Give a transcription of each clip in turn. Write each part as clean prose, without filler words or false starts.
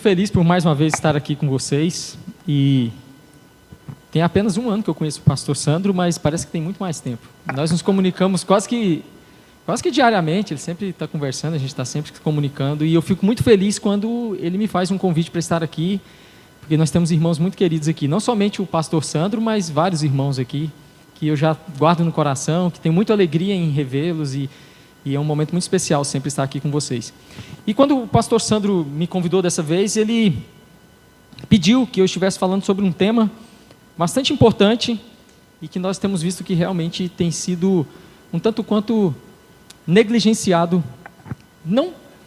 Feliz por mais uma vez estar aqui com vocês, e tem apenas um ano que eu conheço o pastor Sandro, mas parece que tem muito mais tempo. Nós nos comunicamos quase que diariamente, ele sempre está conversando, a gente está sempre se comunicando, e eu fico muito feliz quando ele me faz um convite para estar aqui, porque nós temos irmãos muito queridos aqui, não somente o pastor Sandro, mas vários irmãos aqui, que eu já guardo no coração, que tenho muita alegria em revê-los, e é um momento muito especial sempre estar aqui com vocês. E quando o pastor Sandro me convidou dessa vez, ele pediu que eu estivesse falando sobre um tema bastante importante e que nós temos visto que realmente tem sido um tanto quanto negligenciado.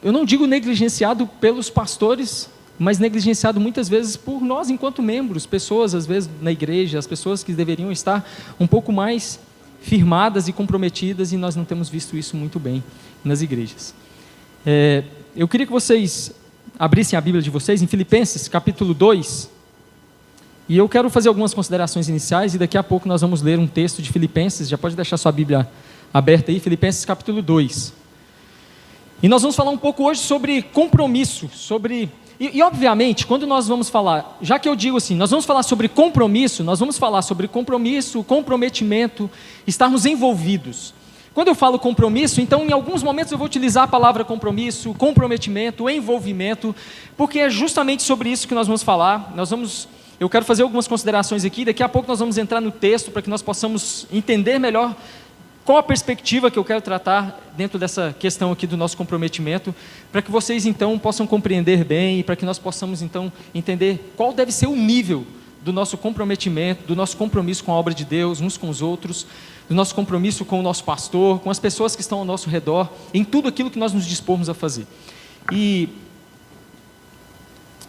Eu não digo negligenciado pelos pastores, mas negligenciado muitas vezes por nós enquanto membros, pessoas às vezes na igreja, as pessoas que deveriam estar um pouco mais firmadas e comprometidas, e nós não temos visto isso muito bem nas igrejas. Eu queria que vocês abrissem a Bíblia de vocês em Filipenses capítulo 2, e eu quero fazer algumas considerações iniciais, e daqui a pouco nós vamos ler um texto de Filipenses. Já pode deixar sua Bíblia aberta aí, Filipenses capítulo 2. E nós vamos falar um pouco hoje sobre compromisso, E obviamente, quando nós vamos falar, já que eu digo assim, nós vamos falar sobre compromisso, nós vamos falar sobre compromisso, comprometimento, estarmos envolvidos. Quando eu falo compromisso, então em alguns momentos eu vou utilizar a palavra compromisso, comprometimento, envolvimento, porque é justamente sobre isso que nós vamos falar. Eu quero fazer algumas considerações aqui, daqui a pouco nós vamos entrar no texto para que nós possamos entender melhor qual a perspectiva que eu quero tratar dentro dessa questão aqui do nosso comprometimento, para que vocês então possam compreender bem e para que nós possamos então entender qual deve ser o nível do nosso comprometimento, do nosso compromisso com a obra de Deus, uns com os outros, do nosso compromisso com o nosso pastor, com as pessoas que estão ao nosso redor, em tudo aquilo que nós nos dispormos a fazer. E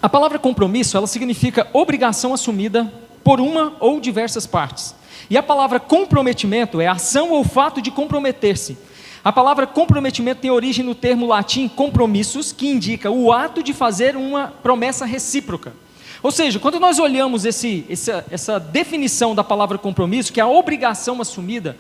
a palavra compromisso, ela significa obrigação assumida por uma ou diversas partes. E a palavra comprometimento é ação ou fato de comprometer-se. A palavra comprometimento tem origem no termo latim compromissus, que indica o ato de fazer uma promessa recíproca. Ou seja, quando nós olhamos essa definição da palavra compromisso, que é a obrigação assumida,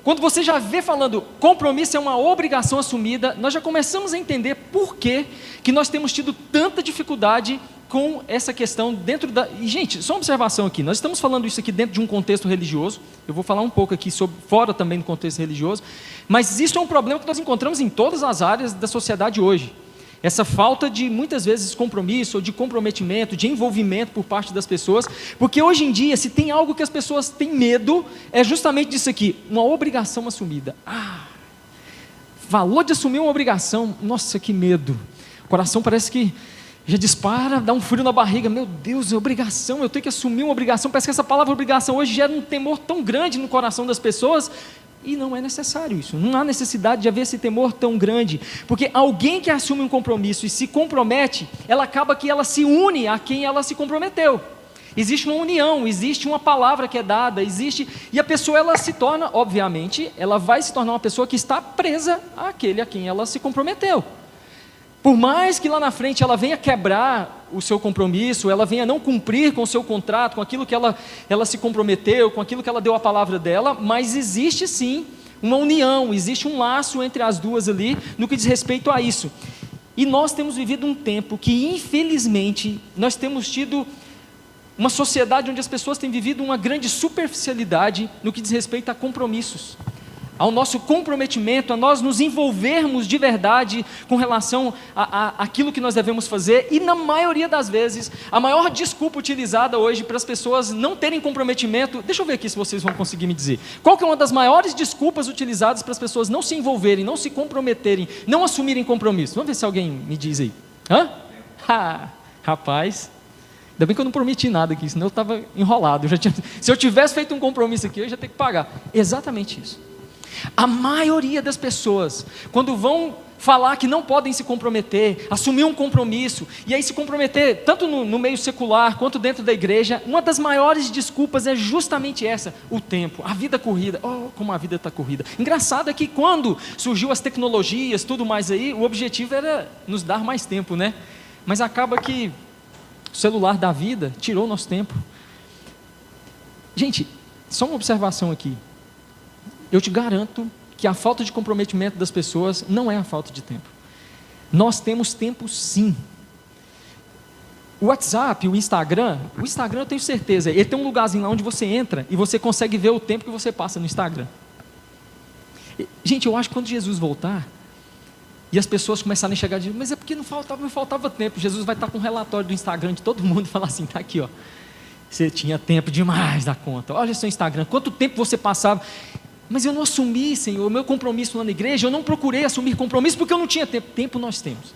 quando você já vê falando compromisso é uma obrigação assumida, nós já começamos a entender por que nós temos tido tanta dificuldade com essa questão dentro da... E, gente, só uma observação aqui, nós estamos falando isso aqui dentro de um contexto religioso, eu vou falar um pouco aqui sobre fora também do contexto religioso, mas isso é um problema que nós encontramos em todas as áreas da sociedade hoje. Essa falta de, muitas vezes, compromisso, ou de comprometimento, de envolvimento por parte das pessoas, porque hoje em dia, se tem algo que as pessoas têm medo, é justamente disso aqui, uma obrigação assumida. Valor de assumir uma obrigação, nossa, que medo, o coração parece que já dispara, dá um frio na barriga, meu Deus, é obrigação, eu tenho que assumir uma obrigação, parece que essa palavra obrigação hoje gera um temor tão grande no coração das pessoas, e não é necessário isso, não há necessidade de haver esse temor tão grande, porque alguém que assume um compromisso e se compromete, ela acaba que ela se une a quem ela se comprometeu, existe uma união, existe uma palavra que é dada, e a pessoa ela se torna, obviamente, ela vai se tornar uma pessoa que está presa àquele a quem ela se comprometeu. Por mais que lá na frente ela venha quebrar o seu compromisso, ela venha não cumprir com o seu contrato, com aquilo que ela se comprometeu, com aquilo que ela deu a palavra dela, mas existe sim uma união, existe um laço entre as duas ali, no que diz respeito a isso. E nós temos vivido um tempo que, infelizmente, nós temos tido uma sociedade onde as pessoas têm vivido uma grande superficialidade no que diz respeito a compromissos, ao nosso comprometimento, a nós nos envolvermos de verdade com relação àquilo que nós devemos fazer, e na maioria das vezes, a maior desculpa utilizada hoje para as pessoas não terem comprometimento, deixa eu ver aqui se vocês vão conseguir me dizer, qual que é uma das maiores desculpas utilizadas para as pessoas não se envolverem, não se comprometerem, não assumirem compromisso? Vamos ver se alguém me diz aí. Rapaz, ainda bem que eu não prometi nada aqui, senão eu estava enrolado, se eu tivesse feito um compromisso aqui, eu já ia ter que pagar. Exatamente isso. A maioria das pessoas, quando vão falar que não podem se comprometer, assumir um compromisso, e aí se comprometer, tanto no meio secular, quanto dentro da igreja, uma das maiores desculpas é justamente essa, o tempo, a vida corrida. Como a vida está corrida. Engraçado é que quando surgiu as tecnologias, tudo mais aí, o objetivo era nos dar mais tempo, né? Mas acaba que o celular da vida tirou o nosso tempo. Gente, só uma observação aqui. Eu te garanto que a falta de comprometimento das pessoas não é a falta de tempo. Nós temos tempo sim. O WhatsApp, o Instagram eu tenho certeza, ele tem um lugarzinho lá onde você entra e você consegue ver o tempo que você passa no Instagram. Gente, eu acho que quando Jesus voltar, e as pessoas começarem a chegar e dizer, mas é porque me faltava tempo. Jesus vai estar com um relatório do Instagram de todo mundo e falar assim, está aqui, ó. Você tinha tempo demais da conta. Olha seu Instagram, quanto tempo você passava. Mas eu não assumi, Senhor, o meu compromisso lá na igreja, eu não procurei assumir compromisso porque eu não tinha tempo. Tempo nós temos.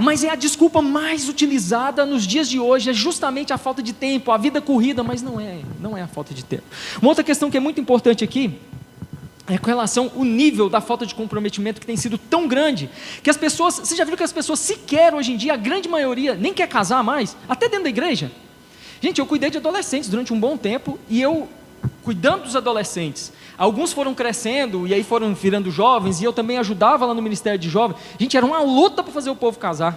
Mas é a desculpa mais utilizada nos dias de hoje, é justamente a falta de tempo, a vida corrida, mas não é a falta de tempo. Uma outra questão que é muito importante aqui, é com relação ao nível da falta de comprometimento que tem sido tão grande, que as pessoas, você já viu que as pessoas sequer hoje em dia, a grande maioria, nem quer casar mais, até dentro da igreja. Gente, eu cuidei de adolescentes durante um bom tempo, e eu, cuidando dos adolescentes, alguns foram crescendo, e aí foram virando jovens, e eu também ajudava lá no Ministério de Jovens. Gente, era uma luta para fazer o povo casar.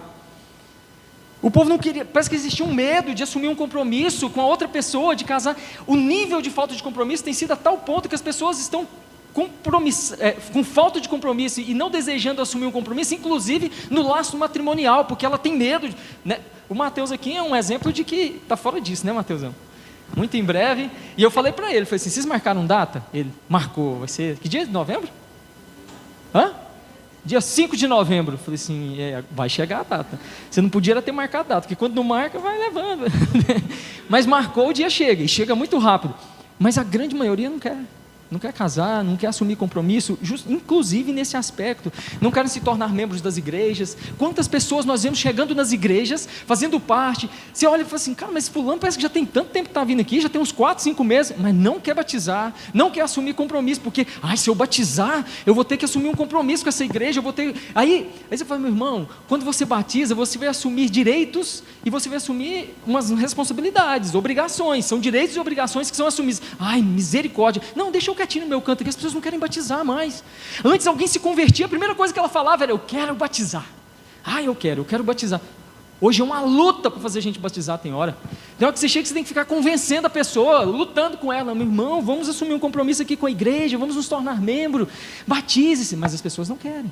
O povo não queria, parece que existia um medo de assumir um compromisso com a outra pessoa, de casar. O nível de falta de compromisso tem sido a tal ponto que as pessoas estão com falta de compromisso e não desejando assumir um compromisso, inclusive no laço matrimonial, porque ela tem medo, né? O Mateus aqui é um exemplo de que está fora disso, né, Mateusão? Muito em breve, e eu falei para ele, falei assim, vocês marcaram data? Ele marcou, vai ser, que dia de novembro? Dia 5 de novembro, eu falei assim, vai chegar a data, você não podia ter marcado a data, porque quando não marca, vai levando, mas marcou, o dia chega, e chega muito rápido, mas a grande maioria não quer casar, não quer assumir compromisso, inclusive nesse aspecto, não querem se tornar membros das igrejas. Quantas pessoas nós vemos chegando nas igrejas, fazendo parte, você olha e fala assim, cara, mas fulano parece que já tem tanto tempo que está vindo aqui, já tem uns 4, 5 meses, mas não quer batizar, não quer assumir compromisso, porque, se eu batizar, eu vou ter que assumir um compromisso com essa igreja, eu vou ter, aí você fala, meu irmão, quando você batiza, você vai assumir direitos, e você vai assumir umas responsabilidades, obrigações, são direitos e obrigações que são assumidos. Misericórdia, não, deixa eu quietinho no meu canto aqui, as pessoas não querem batizar mais. Antes alguém se convertia, a primeira coisa que ela falava era, eu quero batizar. Eu quero batizar. Hoje é uma luta para fazer a gente batizar, tem hora. Tem hora que você chega, você tem que ficar convencendo a pessoa, lutando com ela, meu irmão, vamos assumir um compromisso aqui com a igreja, vamos nos tornar membro, batize-se, mas as pessoas não querem.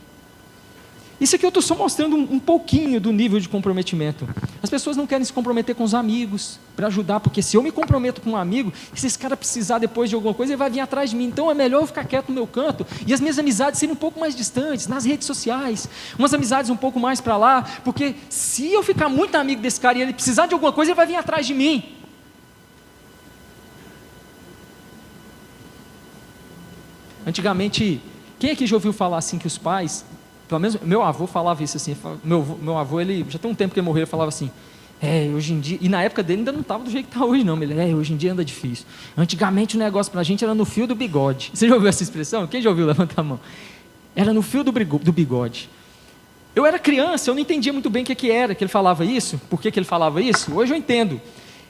Isso aqui eu estou só mostrando um pouquinho do nível de comprometimento. As pessoas não querem se comprometer com os amigos, para ajudar, porque se eu me comprometo com um amigo, se esse cara precisar depois de alguma coisa, ele vai vir atrás de mim, então é melhor eu ficar quieto no meu canto, e as minhas amizades serem um pouco mais distantes, nas redes sociais, umas amizades um pouco mais para lá, porque se eu ficar muito amigo desse cara, e ele precisar de alguma coisa, ele vai vir atrás de mim. Antigamente, quem aqui já ouviu falar assim que os pais, pelo menos meu avô falava isso assim, meu avô, ele já tem um tempo que ele morreu, ele falava assim, hoje em dia, e na época dele ainda não estava do jeito que está hoje não, hoje em dia anda difícil, antigamente o negócio para a gente era no fio do bigode. Você já ouviu essa expressão? Quem já ouviu? Levanta a mão. Era no fio do bigode. Eu era criança, eu não entendia muito bem o que era que ele falava isso, por que ele falava isso. Hoje eu entendo,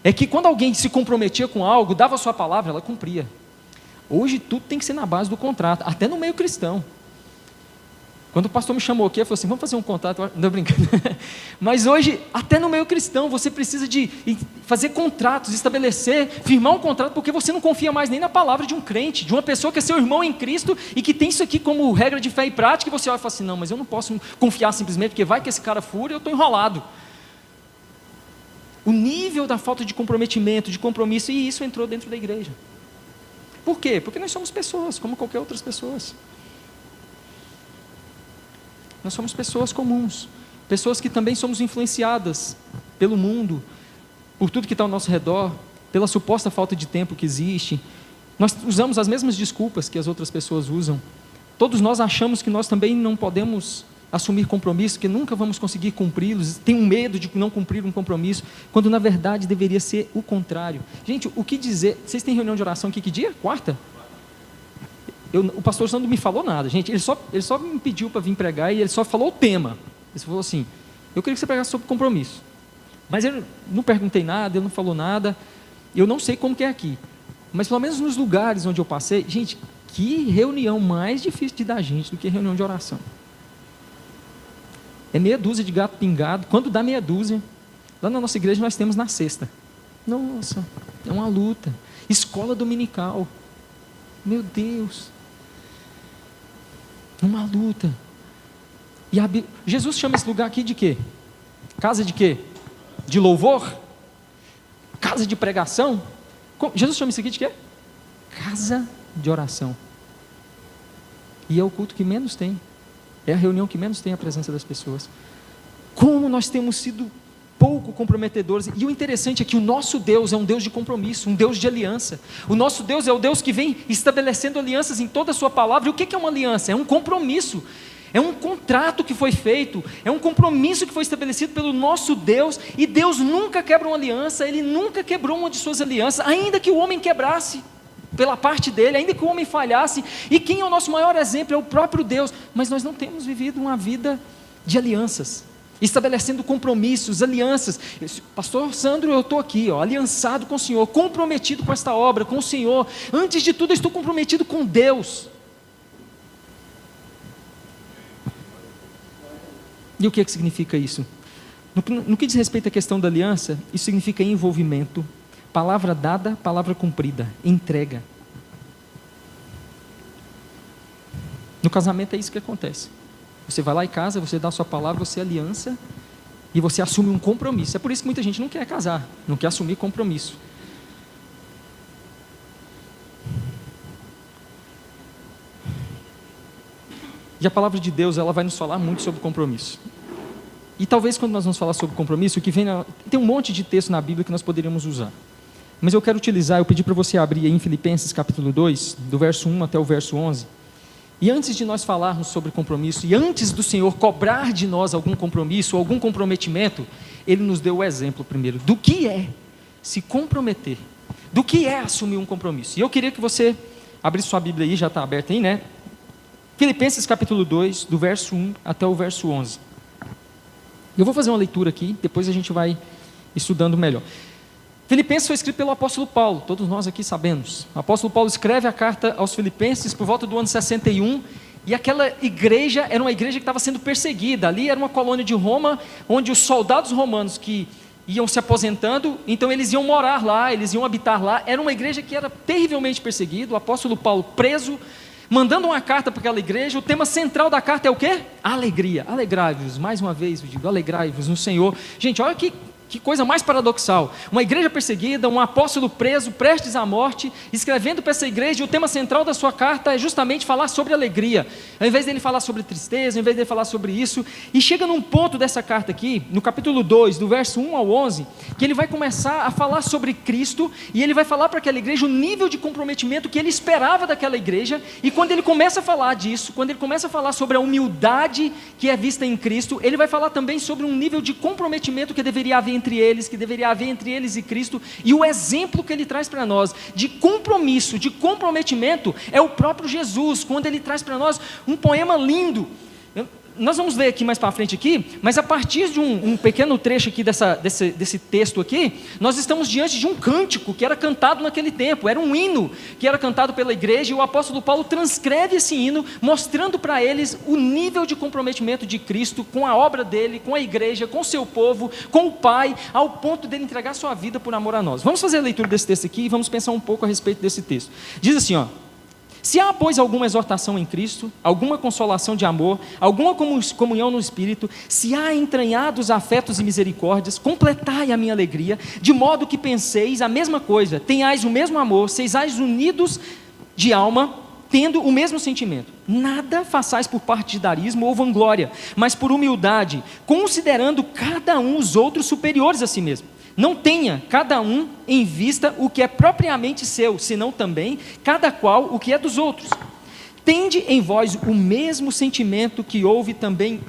é que quando alguém se comprometia com algo, dava a sua palavra, ela cumpria. Hoje tudo tem que ser na base do contrato, até no meio cristão. Quando o pastor me chamou aqui, ele falou assim, vamos fazer um contrato, não brincando, mas hoje, até no meio cristão, você precisa de fazer contratos, estabelecer, firmar um contrato, porque você não confia mais nem na palavra de um crente, de uma pessoa que é seu irmão em Cristo, e que tem isso aqui como regra de fé e prática, e você olha e fala assim, não, mas eu não posso confiar simplesmente, porque vai que esse cara fura e eu estou enrolado. O nível da falta de comprometimento, de compromisso, e isso entrou dentro da igreja. Por quê? Porque nós somos pessoas, como qualquer outras pessoas. Nós somos pessoas comuns, pessoas que também somos influenciadas pelo mundo, por tudo que está ao nosso redor, pela suposta falta de tempo que existe. Nós usamos as mesmas desculpas que as outras pessoas usam. Todos nós achamos que nós também não podemos assumir compromissos, que nunca vamos conseguir cumpri-los, tem um medo de não cumprir um compromisso, quando na verdade deveria ser o contrário. Gente, o que dizer? Vocês têm reunião de oração aqui que dia? Quarta? O pastor Sandro não me falou nada, gente, ele só me pediu para vir pregar e ele só falou o tema. Ele falou assim, eu queria que você pregasse sobre compromisso, mas eu não perguntei nada, ele não falou nada, eu não sei como que é aqui, mas pelo menos nos lugares onde eu passei, gente, que reunião mais difícil de dar gente do que reunião de oração. É meia dúzia de gato pingado, quando dá meia dúzia, lá na nossa igreja nós temos na sexta, nossa, é uma luta, escola dominical, meu Deus, uma luta. E Jesus chama esse lugar aqui de quê? Casa de quê? De louvor? casa de pregação. Jesus chama isso aqui de quê? Casa de oração. E é o culto que menos tem. É a reunião que menos tem a presença das pessoas. Como nós temos sido pouco comprometedores. E o interessante é que o nosso Deus é um Deus de compromisso, um Deus de aliança. O nosso Deus é o Deus que vem estabelecendo alianças em toda a sua palavra. E o que é uma aliança? É um compromisso. É um contrato que foi feito, é um compromisso que foi estabelecido pelo nosso Deus, e Deus nunca quebra uma aliança, Ele nunca quebrou uma de suas alianças, ainda que o homem quebrasse pela parte dele, ainda que o homem falhasse. E quem é o nosso maior exemplo? É o próprio Deus. Mas nós não temos vivido uma vida de alianças, estabelecendo compromissos, alianças. Pastor Sandro, eu estou aqui, aliançado com o Senhor, comprometido com esta obra, com o Senhor. Antes de tudo, eu estou comprometido com Deus. E o que significa isso? No que diz respeito à questão da aliança, isso significa envolvimento, palavra dada, palavra cumprida, entrega. No casamento é isso que acontece. Você vai lá em casa, você dá a sua palavra, você aliança e você assume um compromisso. É por isso que muita gente não quer casar, não quer assumir compromisso. E a palavra de Deus, ela vai nos falar muito sobre compromisso. E talvez quando nós vamos falar sobre compromisso, o que vem tem um monte de texto na Bíblia que nós poderíamos usar. Mas eu quero utilizar, eu pedi para você abrir aí em Filipenses capítulo 2, do verso 1 até o verso 11. E antes de nós falarmos sobre compromisso, e antes do Senhor cobrar de nós algum compromisso, algum comprometimento, Ele nos deu o exemplo primeiro do que é se comprometer, do que é assumir um compromisso. E eu queria que você abrisse sua Bíblia aí, já está aberta aí, né? Filipenses capítulo 2, do verso 1 até o verso 11. Eu vou fazer uma leitura aqui, depois a gente vai estudando melhor. Filipenses foi escrito pelo apóstolo Paulo, todos nós aqui sabemos. O apóstolo Paulo escreve a carta aos Filipenses por volta do ano 61, e aquela igreja era uma igreja que estava sendo perseguida. Ali era uma colônia de Roma, onde os soldados romanos que iam se aposentando, então eles iam morar lá, eles iam habitar lá. Era uma igreja que era terrivelmente perseguida. O apóstolo Paulo preso, mandando uma carta para aquela igreja. O tema central da carta é o quê? Alegria. Alegrai-vos, mais uma vez eu digo, alegrai-vos no Senhor. Gente, olha que coisa mais paradoxal. Uma igreja perseguida, um apóstolo preso, prestes à morte, escrevendo para essa igreja, e o tema central da sua carta é justamente falar sobre alegria, ao invés dele falar sobre tristeza, ao invés dele falar sobre isso. E chega num ponto dessa carta aqui, no capítulo 2, do verso 1 ao 11, que ele vai começar a falar sobre Cristo, e ele vai falar para aquela igreja o nível de comprometimento que ele esperava daquela igreja. E quando ele começa a falar disso, quando ele começa a falar sobre a humildade que é vista em Cristo, ele vai falar também sobre um nível de comprometimento que deveria haver entre eles, que deveria haver entre eles e Cristo. E o exemplo que ele traz para nós de compromisso, de comprometimento, é o próprio Jesus, quando ele traz para nós um poema lindo. Nós vamos ler aqui mais para frente aqui, mas a partir de um pequeno trecho aqui desse texto aqui, nós estamos diante de um cântico que era cantado naquele tempo, era um hino que era cantado pela igreja, e o apóstolo Paulo transcreve esse hino, mostrando para eles o nível de comprometimento de Cristo com a obra dele, com a igreja, com o seu povo, com o Pai, ao ponto dele entregar sua vida por amor a nós. Vamos fazer a leitura desse texto aqui e vamos pensar um pouco a respeito desse texto. Diz assim, se há, pois, alguma exortação em Cristo, alguma consolação de amor, alguma comunhão no Espírito, se há entranhados afetos e misericórdias, completai a minha alegria, de modo que penseis a mesma coisa, tenhais o mesmo amor, sejais unidos de alma, tendo o mesmo sentimento. Nada façais por partidarismo ou vanglória, mas por humildade, considerando cada um os outros superiores a si mesmo. Não tenha cada um em vista o que é propriamente seu, senão também cada qual o que é dos outros. Tende em vós o mesmo sentimento que houve também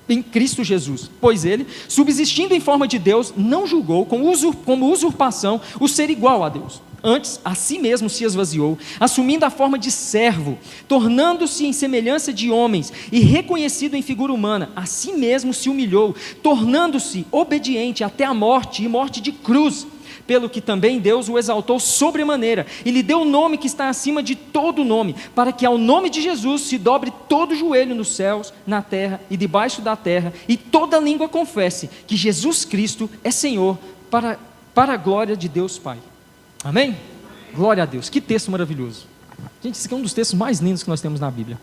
em Cristo Jesus, pois ele, subsistindo em forma de Deus, não julgou como usurpação o ser igual a Deus. Antes, a si mesmo se esvaziou, assumindo a forma de servo, tornando-se em semelhança de homens e reconhecido em figura humana, a si mesmo se humilhou, tornando-se obediente até a morte, e morte de cruz, pelo que também Deus o exaltou sobremaneira, e lhe deu o nome que está acima de todo nome, para que ao nome de Jesus se dobre todo joelho nos céus, na terra e debaixo da terra, e toda língua confesse que Jesus Cristo é Senhor, para a glória de Deus Pai. Amém? Glória a Deus, que texto maravilhoso. Gente, esse aqui é um dos textos mais lindos que nós temos na Bíblia.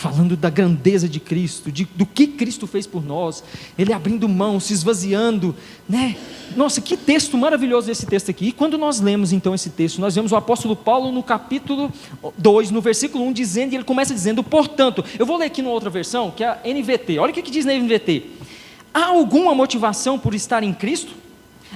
falando da grandeza de Cristo, do que Cristo fez por nós, Ele abrindo mão, se esvaziando, né? Nossa, que texto maravilhoso esse texto aqui. E quando nós lemos então esse texto, nós vemos o apóstolo Paulo no capítulo 2, no versículo 1, dizendo, e ele começa dizendo, portanto, eu vou ler aqui numa outra versão, que é a NVT, olha o que diz na NVT: há alguma motivação por estar em Cristo?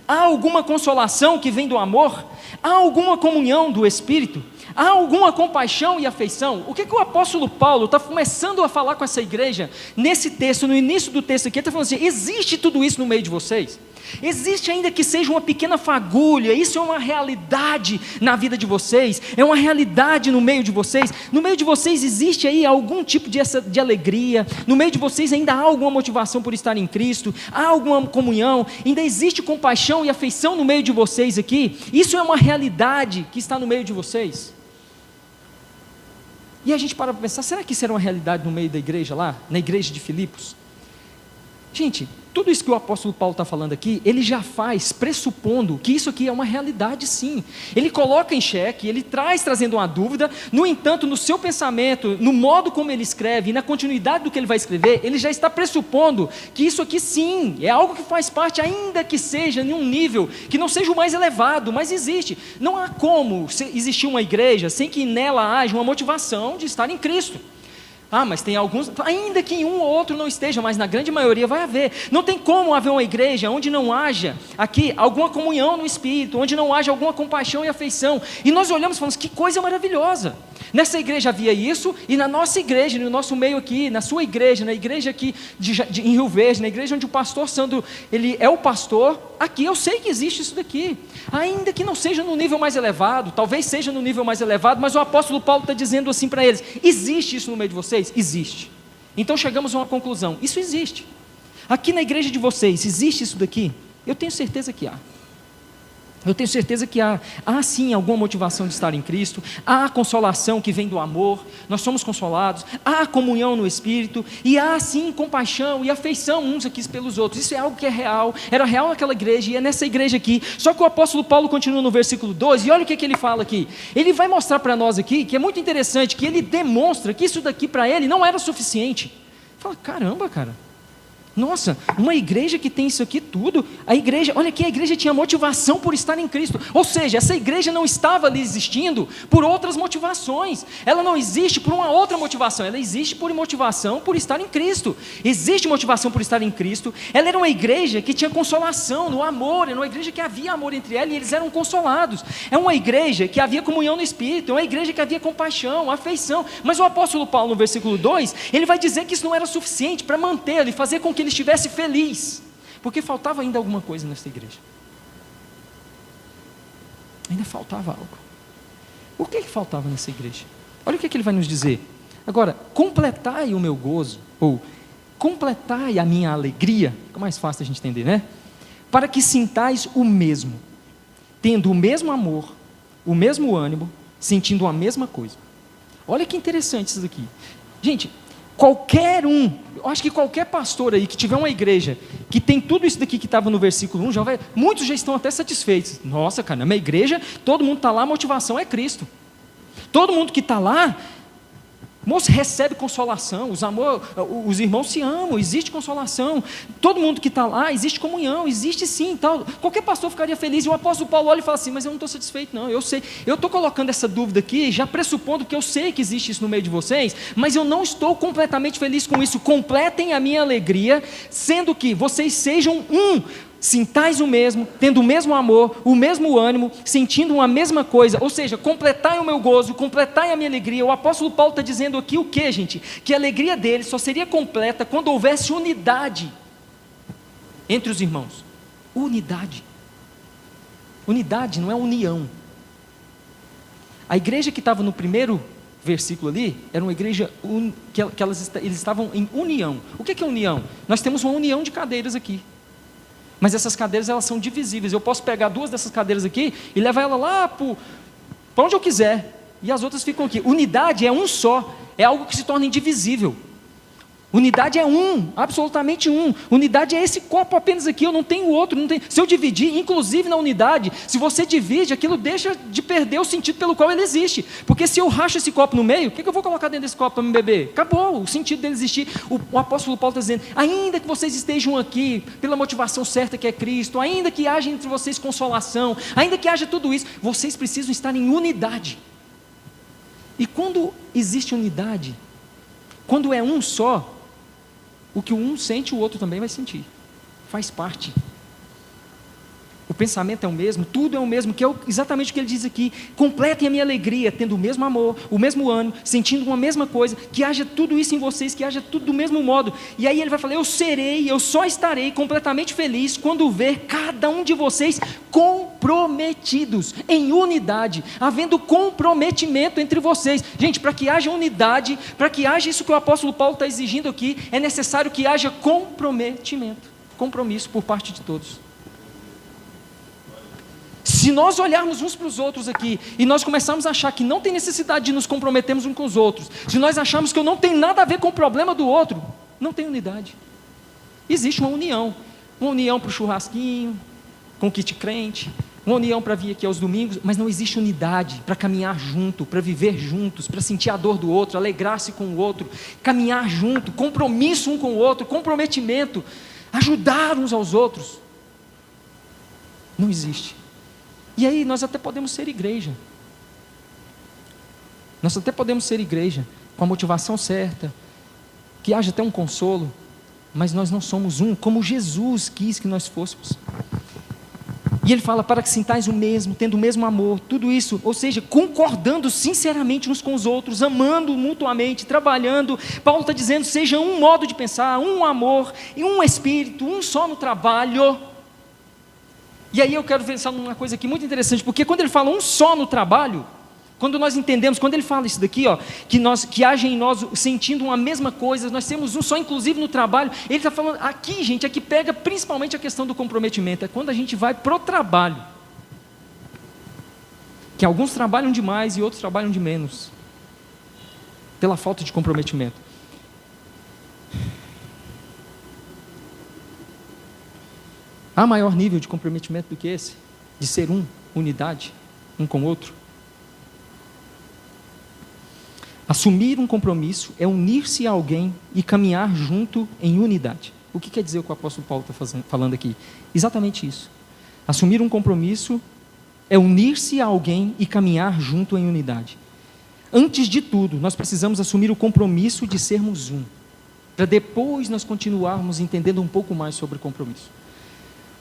Há alguma consolação que vem do amor? Há alguma comunhão do Espírito? Há alguma compaixão e afeição? O que o apóstolo Paulo está começando a falar com essa igreja, nesse texto, no início do texto aqui? Ele está falando assim: existe tudo isso no meio de vocês? Existe, ainda que seja uma pequena fagulha, isso é uma realidade na vida de vocês, é uma realidade no meio de vocês. No meio de vocês existe aí algum tipo de alegria, no meio de vocês ainda há alguma motivação por estar em Cristo, há alguma comunhão, ainda existe compaixão e afeição no meio de vocês aqui. Isso é uma realidade que está no meio de vocês. E a gente para pensar, será que isso era uma realidade no meio da igreja lá, na igreja de Filipos? Gente, tudo isso que o apóstolo Paulo está falando aqui, ele já faz pressupondo que isso aqui é uma realidade, sim. Ele coloca em xeque, ele trazendo uma dúvida. No entanto, no seu pensamento, no modo como ele escreve e na continuidade do que ele vai escrever, ele já está pressupondo que isso aqui sim, é algo que faz parte, ainda que seja em um nível que não seja o mais elevado, mas existe. Não há como existir uma igreja sem que nela haja uma motivação de estar em Cristo. Ah, mas tem alguns, ainda que em um ou outro não esteja, mas na grande maioria vai haver. Não tem como haver uma igreja onde não haja aqui alguma comunhão no Espírito, onde não haja alguma compaixão e afeição. E nós olhamos e falamos, que coisa maravilhosa. Nessa igreja havia isso, e na nossa igreja, no nosso meio aqui, na sua igreja, na igreja aqui em Rio Verde, na igreja onde o pastor Sandro, ele é o pastor, aqui eu sei que existe isso daqui. Ainda que não seja no nível mais elevado, talvez seja no nível mais elevado, mas o apóstolo Paulo está dizendo assim para eles: existe isso no meio de vocês? Existe. Então chegamos a uma conclusão: isso existe. Aqui na igreja de vocês, existe isso daqui? Eu tenho certeza que há. Eu tenho certeza que há sim alguma motivação de estar em Cristo, há consolação que vem do amor, nós somos consolados, há comunhão no Espírito, e há sim compaixão e afeição uns aqui pelos outros. Isso é algo que é real, era real naquela igreja e é nessa igreja aqui. Só que o apóstolo Paulo continua no versículo 12, e olha o que ele fala aqui. Ele vai mostrar para nós aqui, que é muito interessante, que ele demonstra que isso daqui para ele não era suficiente. Fala, caramba, cara. Nossa, uma igreja que tem isso aqui tudo, a igreja, olha aqui, a igreja tinha motivação por estar em Cristo, ou seja, essa igreja não estava ali existindo por outras motivações, ela não existe por uma outra motivação, ela existe por motivação por estar em Cristo, existe motivação por estar em Cristo. Ela era uma igreja que tinha consolação no amor, era uma igreja que havia amor entre ela e eles eram consolados, é uma igreja que havia comunhão no Espírito, é uma igreja que havia compaixão, afeição. Mas o apóstolo Paulo no versículo 2, ele vai dizer que isso não era suficiente para mantê-lo e fazer com que ele estivesse feliz, porque faltava ainda alguma coisa nessa igreja, ainda faltava algo. O que faltava nessa igreja? Olha o que ele vai nos dizer agora: completai o meu gozo, ou completai a minha alegria, fica mais fácil a gente entender, né? Para que sintais o mesmo, tendo o mesmo amor, o mesmo ânimo, sentindo a mesma coisa. Olha que interessante isso daqui, gente. Qualquer um, eu acho que qualquer pastor aí que tiver uma igreja que tem tudo isso daqui que estava no versículo 1, muitos já estão até satisfeitos. Nossa, cara, na minha igreja, todo mundo está lá, a motivação é Cristo. Todo mundo que está lá, moço, recebe consolação, os irmãos se amam, existe consolação. Todo mundo que está lá, existe comunhão, existe sim, tal. Qualquer pastor ficaria feliz. E o apóstolo Paulo olha e fala assim: mas eu não estou satisfeito não, eu sei, eu estou colocando essa dúvida aqui, já pressupondo que eu sei que existe isso no meio de vocês, mas eu não estou completamente feliz com isso. Completem a minha alegria, sendo que vocês sejam um, sintais o mesmo, tendo o mesmo amor, o mesmo ânimo, sentindo uma mesma coisa. Ou seja, completai o meu gozo, completai a minha alegria. O apóstolo Paulo está dizendo aqui o que, gente? Que a alegria dele só seria completa quando houvesse unidade entre os irmãos. Unidade. Unidade não é união. A igreja que estava no primeiro versículo ali, era uma igreja que eles estavam em união. O que é união? Nós temos uma união de cadeiras aqui. Mas essas cadeiras, elas são divisíveis. Eu posso pegar duas dessas cadeiras aqui e levar ela lá para onde eu quiser, e as outras ficam aqui. Unidade é um só, é algo que se torna indivisível. Unidade é um, absolutamente um. Unidade é esse copo apenas aqui, eu não tenho outro. Não tenho. Se eu dividir, inclusive na unidade, se você divide, aquilo deixa de perder o sentido pelo qual ele existe. Porque se eu racho esse copo no meio, o que eu vou colocar dentro desse copo para me beber? Acabou o sentido dele existir. O apóstolo Paulo está dizendo, ainda que vocês estejam aqui pela motivação certa que é Cristo, ainda que haja entre vocês consolação, ainda que haja tudo isso, vocês precisam estar em unidade. E quando existe unidade, quando é um só, o que um sente, o outro também vai sentir. Faz parte. O pensamento é o mesmo, tudo é o mesmo, que é exatamente o que ele diz aqui. Completem a minha alegria, tendo o mesmo amor, o mesmo ânimo, sentindo uma mesma coisa, que haja tudo isso em vocês, que haja tudo do mesmo modo. E aí ele vai falar, eu só estarei completamente feliz quando ver cada um de vocês comprometidos, em unidade, havendo comprometimento entre vocês. Gente, para que haja unidade, para que haja isso que o apóstolo Paulo está exigindo aqui, é necessário que haja comprometimento, compromisso por parte de todos. Se nós olharmos uns para os outros aqui, e nós começarmos a achar que não tem necessidade de nos comprometermos uns com os outros, se nós acharmos que eu não tenho nada a ver com o problema do outro, não tem unidade. Existe uma união para o churrasquinho, com o kit crente, uma união para vir aqui aos domingos, mas não existe unidade para caminhar junto, para viver juntos, para sentir a dor do outro, alegrar-se com o outro, caminhar junto, compromisso um com o outro, comprometimento, ajudar uns aos outros. Não existe. E aí nós até podemos ser igreja. Nós até podemos ser igreja, com a motivação certa, que haja até um consolo, mas nós não somos um, como Jesus quis que nós fôssemos. E ele fala, para que sintais o mesmo, tendo o mesmo amor, tudo isso, ou seja, concordando sinceramente uns com os outros, amando mutuamente, trabalhando. Paulo está dizendo, seja um modo de pensar, um amor, e um espírito, um só no trabalho. E aí eu quero pensar numa coisa aqui muito interessante, porque quando ele fala um só no trabalho, quando nós entendemos, quando ele fala isso daqui, ó, que haja em nós sentindo uma mesma coisa, nós temos um só, inclusive no trabalho, ele está falando, aqui gente, aqui pega principalmente a questão do comprometimento, é quando a gente vai pro trabalho, que alguns trabalham demais e outros trabalham de menos, pela falta de comprometimento. Há maior nível de comprometimento do que esse? De ser unidade, um com o outro? Assumir um compromisso é unir-se a alguém e caminhar junto em unidade. O que quer dizer o que o apóstolo Paulo está falando aqui? Exatamente isso. Assumir um compromisso é unir-se a alguém e caminhar junto em unidade. Antes de tudo, nós precisamos assumir o compromisso de sermos um, para depois nós continuarmos entendendo um pouco mais sobre o compromisso.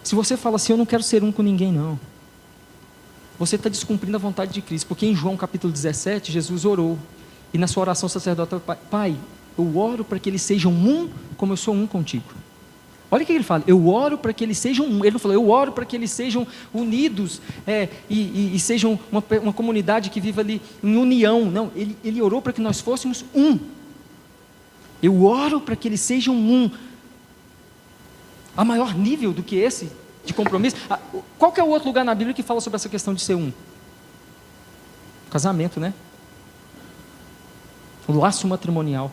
Se você fala assim, eu não quero ser um com ninguém não, você está descumprindo a vontade de Cristo, porque em João capítulo 17, Jesus orou, e na sua oração sacerdotal, Pai, eu oro para que eles sejam um, como eu sou um contigo. Olha o que ele fala, eu oro para que eles sejam um, ele não falou, eu oro para que eles sejam unidos, e sejam uma comunidade que viva ali em união, não, ele orou para que nós fôssemos um, eu oro para que eles sejam um. Há maior nível do que esse de compromisso? Qual que é o outro lugar na Bíblia que fala sobre essa questão de ser um? O casamento, né? O laço matrimonial.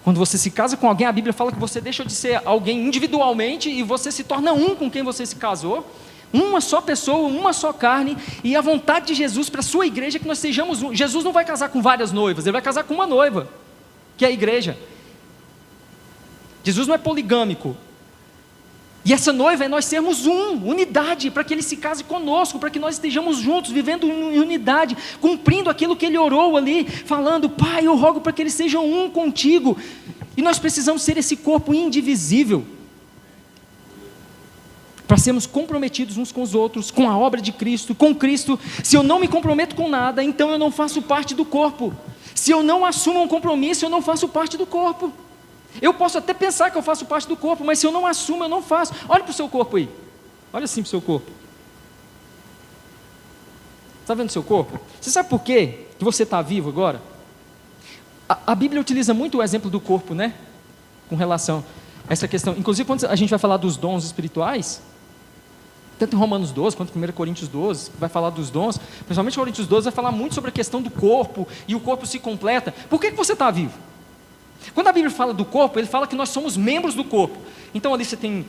Quando você se casa com alguém, a Bíblia fala que você deixa de ser alguém individualmente e você se torna um com quem você se casou. Uma só pessoa, uma só carne, e a vontade de Jesus para a sua igreja é que nós sejamos um. Jesus não vai casar com várias noivas, ele vai casar com uma noiva, que é a igreja. Jesus não é poligâmico. E essa noiva é nós sermos unidade, para que ele se case conosco, para que nós estejamos juntos, vivendo em unidade, cumprindo aquilo que ele orou ali, falando, Pai, eu rogo para que eles sejam um contigo. E nós precisamos ser esse corpo indivisível, para sermos comprometidos uns com os outros, com a obra de Cristo, com Cristo. Se eu não me comprometo com nada, então eu não faço parte do corpo. Se eu não assumo um compromisso, eu não faço parte do corpo. Eu posso até pensar que eu faço parte do corpo, mas se eu não assumo, eu não faço. Olha para o seu corpo aí. Olha assim para o seu corpo. Está vendo o seu corpo? Você sabe por quê que você está vivo agora? A Bíblia utiliza muito o exemplo do corpo, né? Com relação a essa questão. Inclusive, quando a gente vai falar dos dons espirituais, tanto em Romanos 12, quanto em 1 Coríntios 12, vai falar dos dons, principalmente Coríntios 12, vai falar muito sobre a questão do corpo, e o corpo se completa. Por que você está vivo? Quando a Bíblia fala do corpo, ele fala que nós somos membros do corpo. Então ali você tem...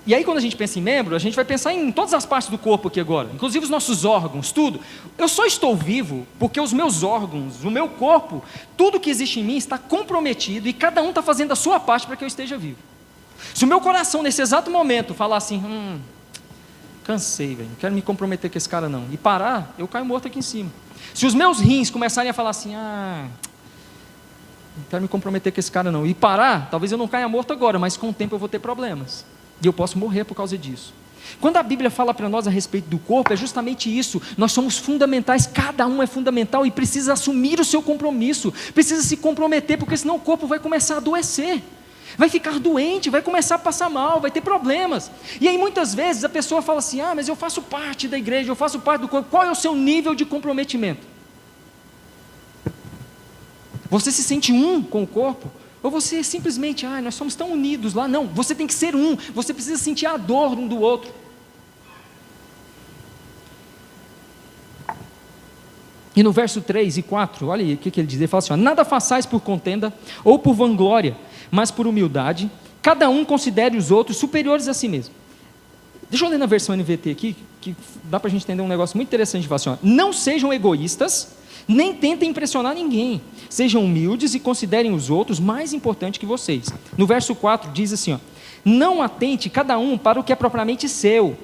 E aí quando a gente pensa em membro, a gente vai pensar em todas as partes do corpo aqui agora, inclusive os nossos órgãos, tudo. Eu só estou vivo porque os meus órgãos, o meu corpo, tudo que existe em mim está comprometido e cada um está fazendo a sua parte para que eu esteja vivo. Se o meu coração nesse exato momento falar assim, cansei, velho, não quero me comprometer com esse cara não, e parar, eu caio morto aqui em cima. Se os meus rins começarem a falar assim, não quero me comprometer com esse cara não, e parar, talvez eu não caia morto agora, mas com o tempo eu vou ter problemas, e eu posso morrer por causa disso. Quando a Bíblia fala para nós a respeito do corpo, é justamente isso, nós somos fundamentais, cada um é fundamental e precisa assumir o seu compromisso, precisa se comprometer, porque senão o corpo vai começar a adoecer, vai ficar doente, vai começar a passar mal, vai ter problemas. E aí muitas vezes a pessoa fala assim, mas eu faço parte da igreja, eu faço parte do corpo. Qual é o seu nível de comprometimento? Você se sente um com o corpo? Ou você simplesmente, nós somos tão unidos lá? Não, você tem que ser um, você precisa sentir a dor um do outro. E no verso 3 e 4, olha aí o que ele diz, ele fala assim, nada façais por contenda ou por vanglória, mas por humildade, cada um considere os outros superiores a si mesmo. Deixa eu ler na versão NVT aqui, que dá para a gente entender um negócio muito interessante. Fala assim, não sejam egoístas, nem tentem impressionar ninguém, sejam humildes e considerem os outros mais importantes que vocês. No verso 4 diz assim, não atente cada um para o que é propriamente seu,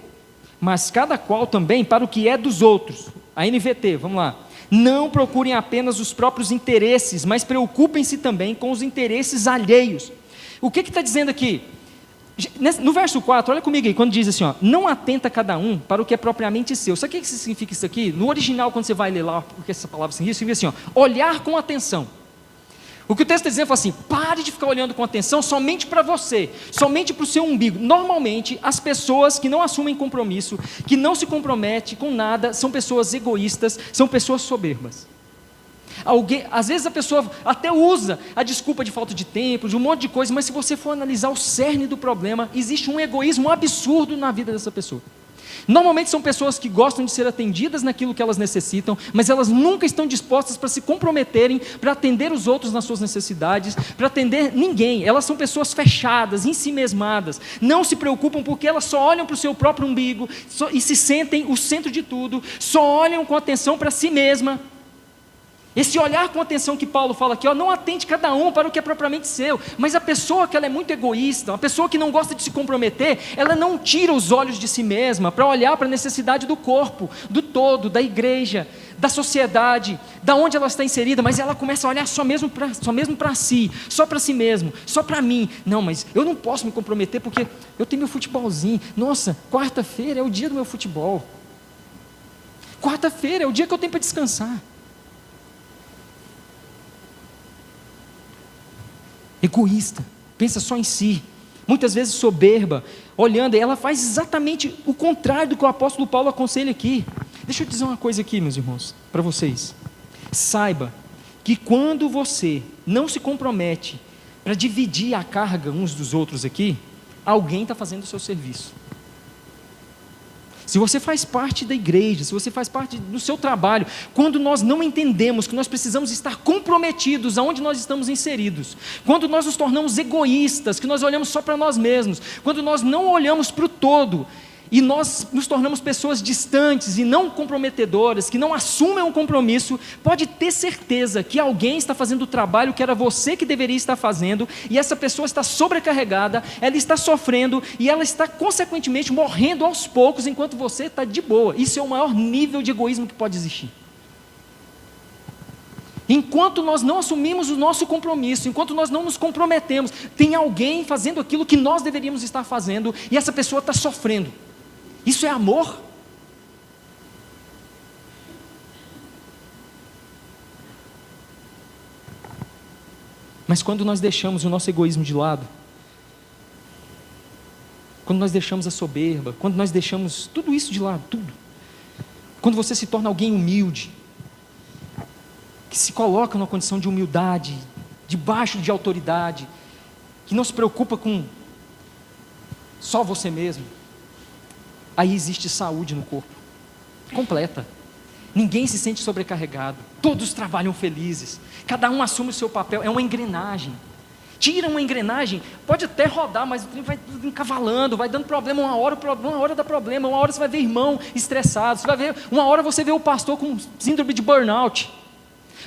mas cada qual também para o que é dos outros. A NVT, vamos lá. Não procurem apenas os próprios interesses, mas preocupem-se também com os interesses alheios. O que está dizendo aqui? No verso 4, olha comigo aí, quando diz assim, não atenta cada um para o que é propriamente seu. Sabe o que significa isso aqui? No original, quando você vai ler lá, porque essa palavra significa assim, olhar com atenção. O que o texto está dizendo é assim, pare de ficar olhando com atenção somente para você, somente para o seu umbigo. Normalmente, as pessoas que não assumem compromisso, que não se comprometem com nada, são pessoas egoístas, são pessoas soberbas. Às vezes a pessoa até usa a desculpa de falta de tempo, de um monte de coisa, mas se você for analisar o cerne do problema, existe um egoísmo absurdo na vida dessa pessoa. Normalmente são pessoas que gostam de ser atendidas naquilo que elas necessitam, mas elas nunca estão dispostas para se comprometerem, para atender os outros nas suas necessidades, para atender ninguém. Elas são pessoas fechadas, ensimesmadas, não se preocupam porque elas só olham para o seu próprio umbigo e se sentem o centro de tudo, só olham com atenção para si mesma. Esse olhar com atenção que Paulo fala aqui, não atente cada um para o que é propriamente seu, mas a pessoa que ela é muito egoísta, uma pessoa que não gosta de se comprometer, ela não tira os olhos de si mesma para olhar para a necessidade do corpo, do todo, da igreja, da sociedade, da onde ela está inserida, mas ela começa a olhar só mesmo para si, só para si mesmo, só para mim. Não, mas eu não posso me comprometer porque eu tenho meu futebolzinho. Nossa, quarta-feira é o dia do meu futebol. Quarta-feira é o dia que eu tenho para descansar. Egoísta, pensa só em si, muitas vezes soberba, olhando, ela faz exatamente o contrário do que o apóstolo Paulo aconselha aqui. Deixa eu dizer uma coisa aqui, meus irmãos, para vocês. Saiba que quando você não se compromete para dividir a carga uns dos outros aqui, alguém está fazendo o seu serviço. Se você faz parte da igreja, se você faz parte do seu trabalho, quando nós não entendemos que nós precisamos estar comprometidos aonde nós estamos inseridos, quando nós nos tornamos egoístas, que nós olhamos só para nós mesmos, quando nós não olhamos para o todo, e nós nos tornamos pessoas distantes e não comprometedoras, que não assumem um compromisso, pode ter certeza que alguém está fazendo o trabalho que era você que deveria estar fazendo, e essa pessoa está sobrecarregada, ela está sofrendo, e ela está consequentemente morrendo aos poucos, enquanto você está de boa. Isso é o maior nível de egoísmo que pode existir. Enquanto nós não assumimos o nosso compromisso, enquanto nós não nos comprometemos, tem alguém fazendo aquilo que nós deveríamos estar fazendo, e essa pessoa está sofrendo. Isso é amor? Mas quando nós deixamos o nosso egoísmo de lado, quando nós deixamos a soberba, quando nós deixamos tudo isso de lado, tudo, quando você se torna alguém humilde, que se coloca numa condição de humildade, debaixo de autoridade, que não se preocupa com só você mesmo, aí existe saúde no corpo, completa. Ninguém se sente sobrecarregado, todos trabalham felizes, cada um assume o seu papel, é uma engrenagem. Tira uma engrenagem, pode até rodar, mas o trem vai encavalando, vai dando problema, uma hora dá problema, uma hora você vai ver irmão estressado, uma hora você vê o pastor com síndrome de burnout,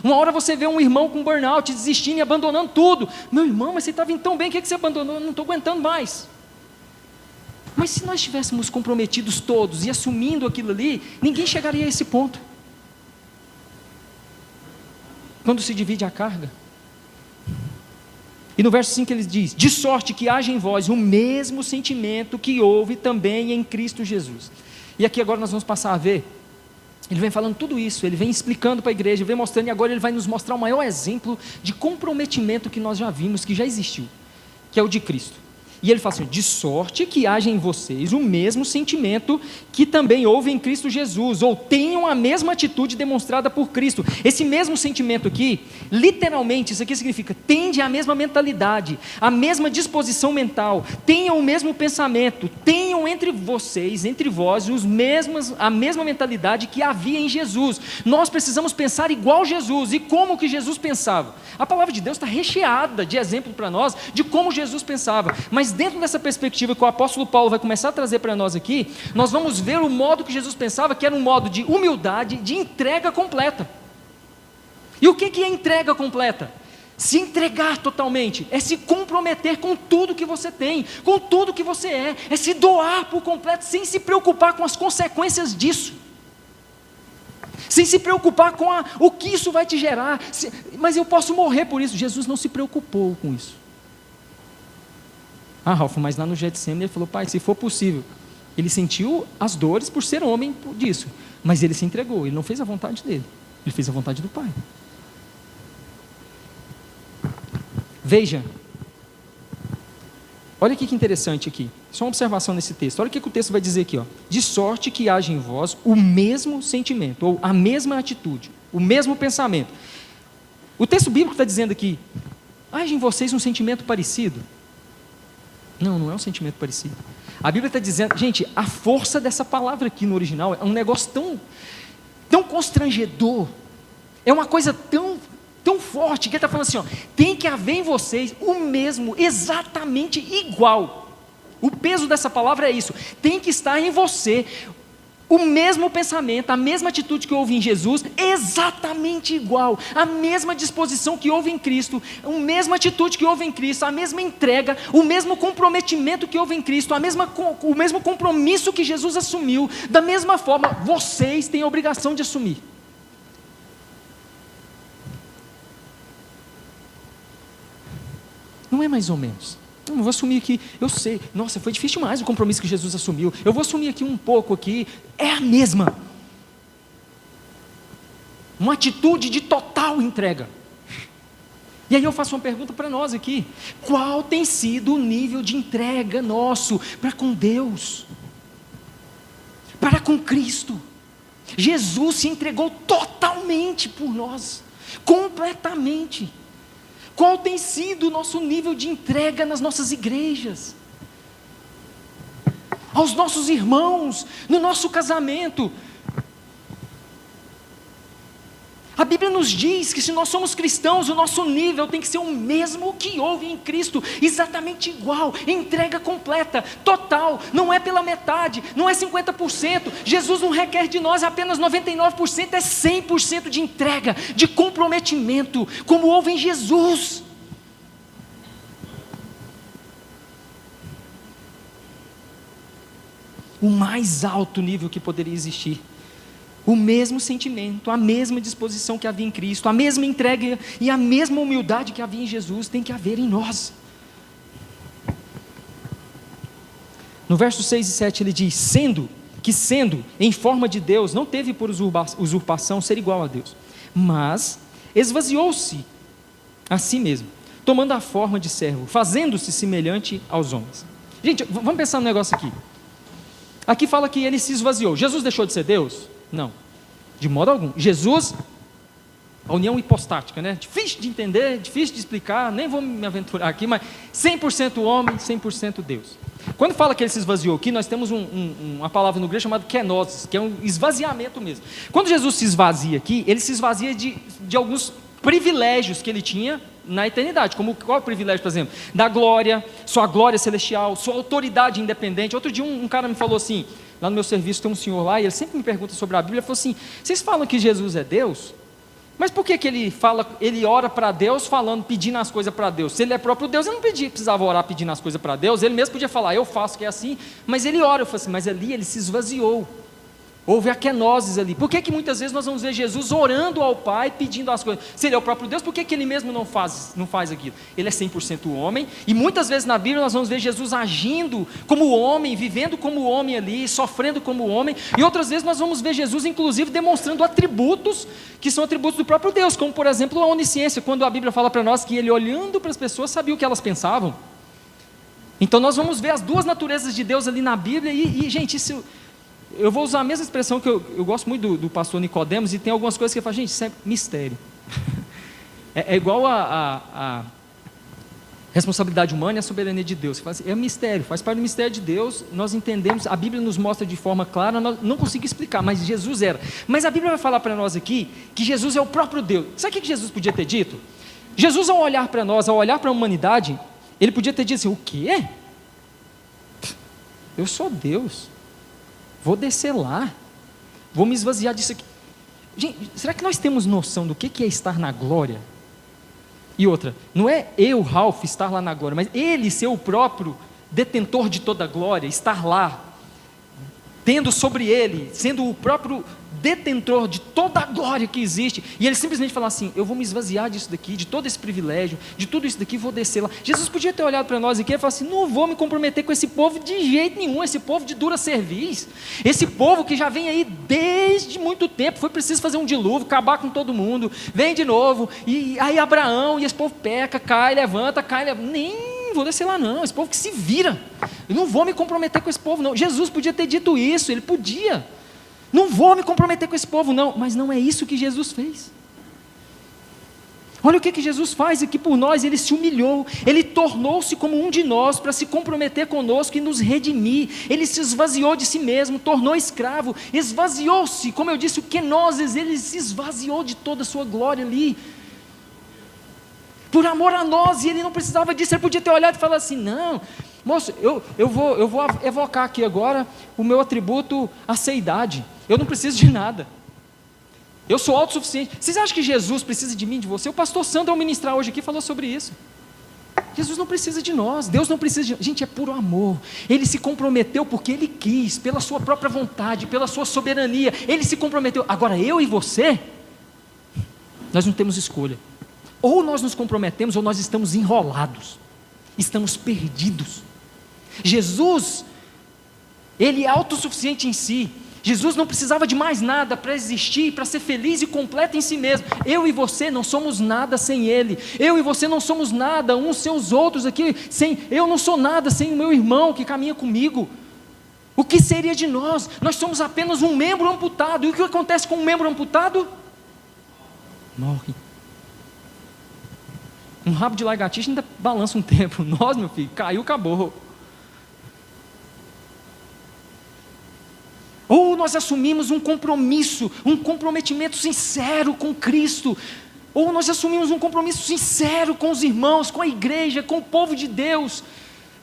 uma hora você vê um irmão com burnout, desistindo e abandonando tudo. Meu irmão, mas você estava indo tão bem, o que você abandonou? Eu não estou aguentando mais. Mas se nós estivéssemos comprometidos todos e assumindo aquilo ali, ninguém chegaria a esse ponto. Quando se divide a carga. E no verso 5 ele diz: de sorte que haja em vós o mesmo sentimento que houve também em Cristo Jesus. E aqui agora nós vamos passar a ver, ele vem falando tudo isso, ele vem explicando para a igreja, vem mostrando, e agora ele vai nos mostrar o maior exemplo de comprometimento que nós já vimos, que já existiu, que é o de Cristo. E ele fala assim: de sorte que haja em vocês o mesmo sentimento que também houve em Cristo Jesus, ou tenham a mesma atitude demonstrada por Cristo. Esse mesmo sentimento aqui, literalmente, isso aqui significa, tende à mesma mentalidade, a mesma disposição mental, tenham o mesmo pensamento, tenham entre vocês, entre vós, a mesma mentalidade que havia em Jesus. Nós precisamos pensar igual Jesus. E como que Jesus pensava? A palavra de Deus está recheada de exemplo para nós, de como Jesus pensava, mas dentro dessa perspectiva que o apóstolo Paulo vai começar a trazer para nós aqui, nós vamos ver o modo que Jesus pensava, que era um modo de humildade, de entrega completa. E o que é entrega completa? Se entregar totalmente, é se comprometer com tudo que você tem, com tudo que você é se doar por completo, sem se preocupar com as consequências disso, sem se preocupar com o que isso vai te gerar, mas eu posso morrer por isso. Jesus não se preocupou com isso. Ralf, mas lá no Getsemane ele falou: pai, se for possível. Ele sentiu as dores por ser homem disso, mas ele se entregou, ele não fez a vontade dele, ele fez a vontade do Pai. Veja, olha que interessante aqui, só uma observação nesse texto, olha o que o texto vai dizer aqui, ó. De sorte que haja em vós o mesmo sentimento, ou a mesma atitude, o mesmo pensamento. O texto bíblico está dizendo aqui: haja em vocês um sentimento parecido. Não é um sentimento parecido. A Bíblia está dizendo, gente, a força dessa palavra aqui no original é um negócio tão constrangedor, é uma coisa tão forte, que ele está falando assim, ó, tem que haver em vocês o mesmo, exatamente igual. O peso dessa palavra é isso, tem que estar em você o mesmo pensamento, a mesma atitude que houve em Jesus, exatamente igual, a mesma disposição que houve em Cristo, a mesma atitude que houve em Cristo, a mesma entrega, o mesmo comprometimento que houve em Cristo, o mesmo compromisso que Jesus assumiu, da mesma forma, vocês têm a obrigação de assumir. Não é mais ou menos. Eu vou assumir aqui, eu sei, nossa, foi difícil demais o compromisso que Jesus assumiu, eu vou assumir aqui um pouco aqui, é a mesma, uma atitude de total entrega. E aí eu faço uma pergunta para nós aqui: qual tem sido o nível de entrega nosso para com Deus, para com Cristo? Jesus se entregou totalmente por nós, completamente. Qual tem sido o nosso nível de entrega nas nossas igrejas, aos nossos irmãos, no nosso casamento? A Bíblia nos diz que se nós somos cristãos, o nosso nível tem que ser o mesmo que houve em Cristo, exatamente igual, entrega completa, total, não é pela metade, não é 50%, Jesus não requer de nós apenas 99%, é 100% de entrega, de comprometimento, como houve em Jesus. O mais alto nível que poderia existir. O mesmo sentimento, a mesma disposição que havia em Cristo, a mesma entrega e a mesma humildade que havia em Jesus tem que haver em nós. No verso 6 e 7 ele diz: sendo em forma de Deus, não teve por usurpação ser igual a Deus, mas esvaziou-se a si mesmo, tomando a forma de servo, fazendo-se semelhante aos homens. Gente, vamos pensar no negócio aqui. Aqui fala que ele se esvaziou. Jesus deixou de ser Deus? Não, de modo algum. Jesus a união hipostática, né? Difícil de entender, difícil de explicar, nem vou me aventurar aqui, mas 100% homem, 100% Deus. Quando fala que ele se esvaziou aqui, nós temos uma palavra no grego chamada kenosis, que é um esvaziamento mesmo. Quando Jesus se esvazia aqui, ele se esvazia de alguns privilégios que ele tinha na eternidade, como qual é o privilégio, por exemplo, da glória, sua glória celestial, sua autoridade independente. Outro dia um cara me falou assim, lá no meu serviço tem um senhor lá, e ele sempre me pergunta sobre a Bíblia, ele falou assim, vocês falam que Jesus é Deus? Mas por que ele ora para Deus pedindo as coisas para Deus? Se ele é próprio Deus, ele não precisava orar pedindo as coisas para Deus, ele mesmo podia falar, eu faço que é assim, mas ele ora. Eu falei assim, mas ali ele se esvaziou, houve a kenosis ali. Por que muitas vezes nós vamos ver Jesus orando ao Pai, pedindo as coisas? Se ele é o próprio Deus, por que ele mesmo não faz aquilo? Ele é 100% homem, e muitas vezes na Bíblia nós vamos ver Jesus agindo como homem, vivendo como homem ali, sofrendo como homem, e outras vezes nós vamos ver Jesus inclusive demonstrando atributos, que são atributos do próprio Deus, como por exemplo a onisciência, quando a Bíblia fala para nós que ele olhando para as pessoas sabia o que elas pensavam. Então nós vamos ver as duas naturezas de Deus ali na Bíblia, e gente, isso... Eu vou usar a mesma expressão que eu gosto muito do pastor Nicodemos, e tem algumas coisas que ele fala, gente, isso é mistério. É igual a responsabilidade humana e a soberania de Deus. Você fala assim, é mistério, faz parte do mistério de Deus, nós entendemos, a Bíblia nos mostra de forma clara, nós não conseguimos explicar, mas Jesus era. Mas a Bíblia vai falar para nós aqui, que Jesus é o próprio Deus. Sabe o que Jesus podia ter dito? Jesus, ao olhar para nós, ao olhar para a humanidade, ele podia ter dito assim, o quê? Eu sou Deus. Vou descer lá, vou me esvaziar disso aqui. Gente, será que nós temos noção do que é estar na glória? E outra, não é eu, Ralph, estar lá na glória, mas ele ser o próprio detentor de toda a glória, estar lá, tendo sobre ele, sendo o próprio detentor de toda a glória que existe, e ele simplesmente falar assim, eu vou me esvaziar disso daqui, de todo esse privilégio, de tudo isso daqui, vou descer lá. Jesus podia ter olhado para nós aqui e falar assim, não vou me comprometer com esse povo de jeito nenhum, esse povo de dura cerviz, esse povo que já vem aí desde muito tempo, foi preciso fazer um dilúvio, acabar com todo mundo, vem de novo, e aí Abraão, e esse povo peca, cai, levanta, nem vou descer lá não, esse povo que se vira, eu não vou me comprometer com esse povo não. Jesus podia ter dito isso, ele podia, não vou me comprometer com esse povo não, mas não é isso que Jesus fez. Olha o que Jesus faz aqui por nós, ele se humilhou, ele tornou-se como um de nós, para se comprometer conosco e nos redimir, ele se esvaziou de si mesmo, tornou escravo, esvaziou-se, como eu disse, o kenosis, ele se esvaziou de toda a sua glória ali, por amor a nós, e ele não precisava disso, ele podia ter olhado e falado assim, não, moço, eu vou evocar aqui agora o meu atributo, a seidade, eu não preciso de nada, eu sou autossuficiente. Vocês acham que Jesus precisa de mim, de você? O pastor Sandro, ao ministrar hoje aqui, falou sobre isso. Jesus não precisa de nós, Deus não precisa de nós. Gente, é puro amor. Ele se comprometeu porque Ele quis, pela sua própria vontade, pela sua soberania, Ele se comprometeu. Agora eu e você, nós não temos escolha. Ou nós nos comprometemos, ou nós estamos enrolados, estamos perdidos. Jesus, Ele é autossuficiente em si. Jesus não precisava de mais nada para existir, para ser feliz e completo em si mesmo. Eu e você não somos nada sem Ele. Eu e você não somos nada uns sem os outros aqui. Eu não sou nada sem o meu irmão que caminha comigo. O que seria de nós? Nós somos apenas um membro amputado. E o que acontece com um membro amputado? Morre. Um rabo de lagartixa ainda balança um tempo. Nós, meu filho, caiu, acabou. Ou nós assumimos um compromisso, um comprometimento sincero com Cristo, ou nós assumimos um compromisso sincero com os irmãos, com a igreja, com o povo de Deus,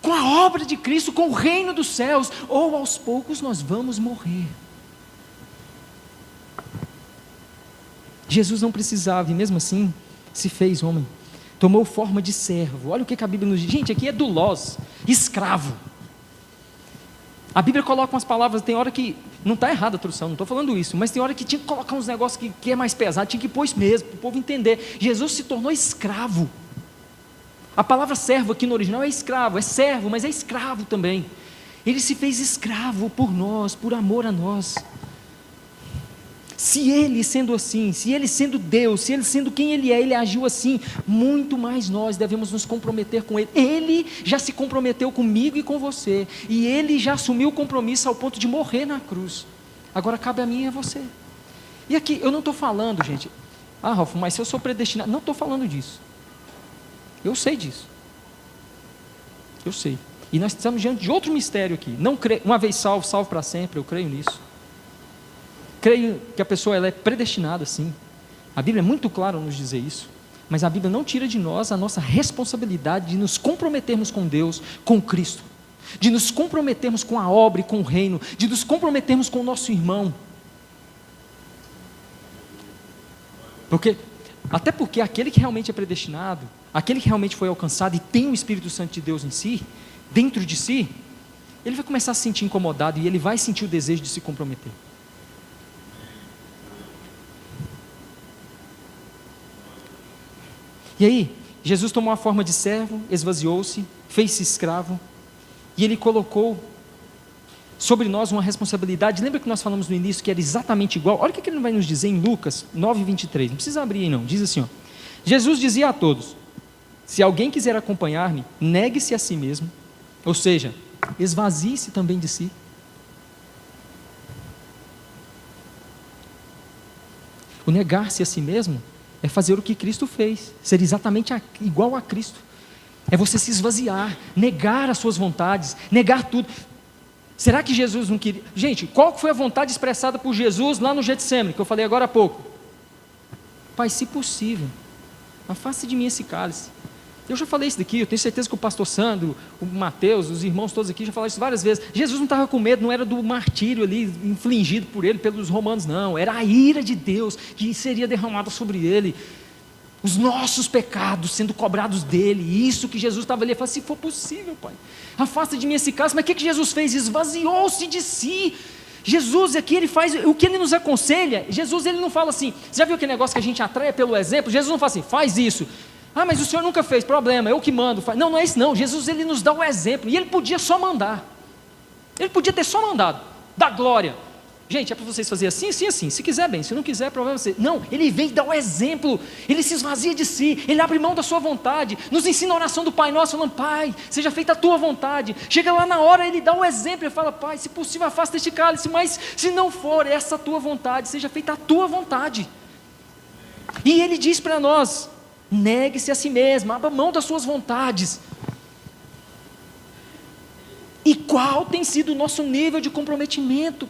com a obra de Cristo, com o reino dos céus, ou aos poucos nós vamos morrer. Jesus não precisava, e mesmo assim se fez homem, tomou forma de servo. Olha o que a Bíblia nos diz, gente, aqui é doulos, escravo. A Bíblia coloca umas palavras, tem hora que, não está errada a tradução, não estou falando isso, mas tem hora que tinha que colocar uns negócios que é mais pesado, tinha que pôr isso mesmo, para o povo entender. Jesus se tornou escravo. A palavra servo aqui no original é escravo, é servo, mas é escravo também. Ele se fez escravo por nós, por amor a nós. Se Ele sendo assim, se Ele sendo Deus, se Ele sendo quem Ele é, Ele agiu assim, muito mais nós devemos nos comprometer com Ele. Ele já se comprometeu comigo e com você, e Ele já assumiu o compromisso ao ponto de morrer na cruz. Agora cabe a mim e a você. E aqui, eu não estou falando, gente, Ah, Ralf, mas se eu sou predestinado... Não estou falando disso. Eu sei disso. Eu sei. E nós estamos diante de outro mistério aqui. Não creio, uma vez salvo, salvo para sempre, eu creio nisso. Creio que a pessoa ela é predestinada, sim. A Bíblia é muito clara ao nos dizer isso. Mas a Bíblia não tira de nós a nossa responsabilidade de nos comprometermos com Deus, com Cristo. De nos comprometermos com a obra e com o reino. De nos comprometermos com o nosso irmão. Até porque aquele que realmente é predestinado, aquele que realmente foi alcançado e tem o Espírito Santo de Deus em si, dentro de si, ele vai começar a se sentir incomodado e ele vai sentir o desejo de se comprometer. E aí, Jesus tomou a forma de servo, esvaziou-se, fez-se escravo, e ele colocou sobre nós uma responsabilidade. Lembra que nós falamos no início que era exatamente igual? Olha o que ele vai nos dizer em Lucas 9:23, não precisa abrir aí não, diz assim, ó, Jesus dizia a todos: se alguém quiser acompanhar-me, negue-se a si mesmo, ou seja, esvazie-se também de si. O negar-se a si mesmo é fazer o que Cristo fez, ser exatamente igual a Cristo. É você se esvaziar, negar as suas vontades, negar tudo. Será que Jesus não queria? Gente, qual foi a vontade expressada por Jesus lá no Getsêmani, que eu falei agora há pouco? Pai, se possível, afaste de mim esse cálice. Eu já falei isso daqui, eu tenho certeza que o pastor Sandro, o Mateus, os irmãos todos aqui já falaram isso várias vezes. Jesus não estava com medo, não era do martírio ali, infligido por ele, pelos romanos, não. Era a ira de Deus que seria derramada sobre ele. Os nossos pecados sendo cobrados dele. Isso que Jesus estava ali, ele falou, se for possível, Pai, afasta de mim esse cálice. Mas o que Jesus fez? Esvaziou-se de si. Jesus aqui, ele faz o que ele nos aconselha. Jesus, ele não fala assim, já viu aquele negócio que a gente atrai pelo exemplo? Jesus não fala assim, faz isso. Ah, mas o senhor nunca fez, problema, eu que mando. Não, não é isso não, Jesus ele nos dá o exemplo, e ele podia só mandar, ele podia ter só mandado, da glória, gente, é para vocês fazerem assim, assim, assim, se quiser bem, se não quiser, problema é você. Não, ele vem dar o exemplo, ele se esvazia de si, ele abre mão da sua vontade, nos ensina a oração do Pai Nosso, falando, Pai, seja feita a tua vontade. Chega lá na hora, ele dá o exemplo, ele fala, Pai, se possível afasta este cálice, mas se não for essa tua vontade, seja feita a tua vontade. E ele diz para nós, negue-se a si mesmo, abra mão das suas vontades. E qual tem sido o nosso nível de comprometimento?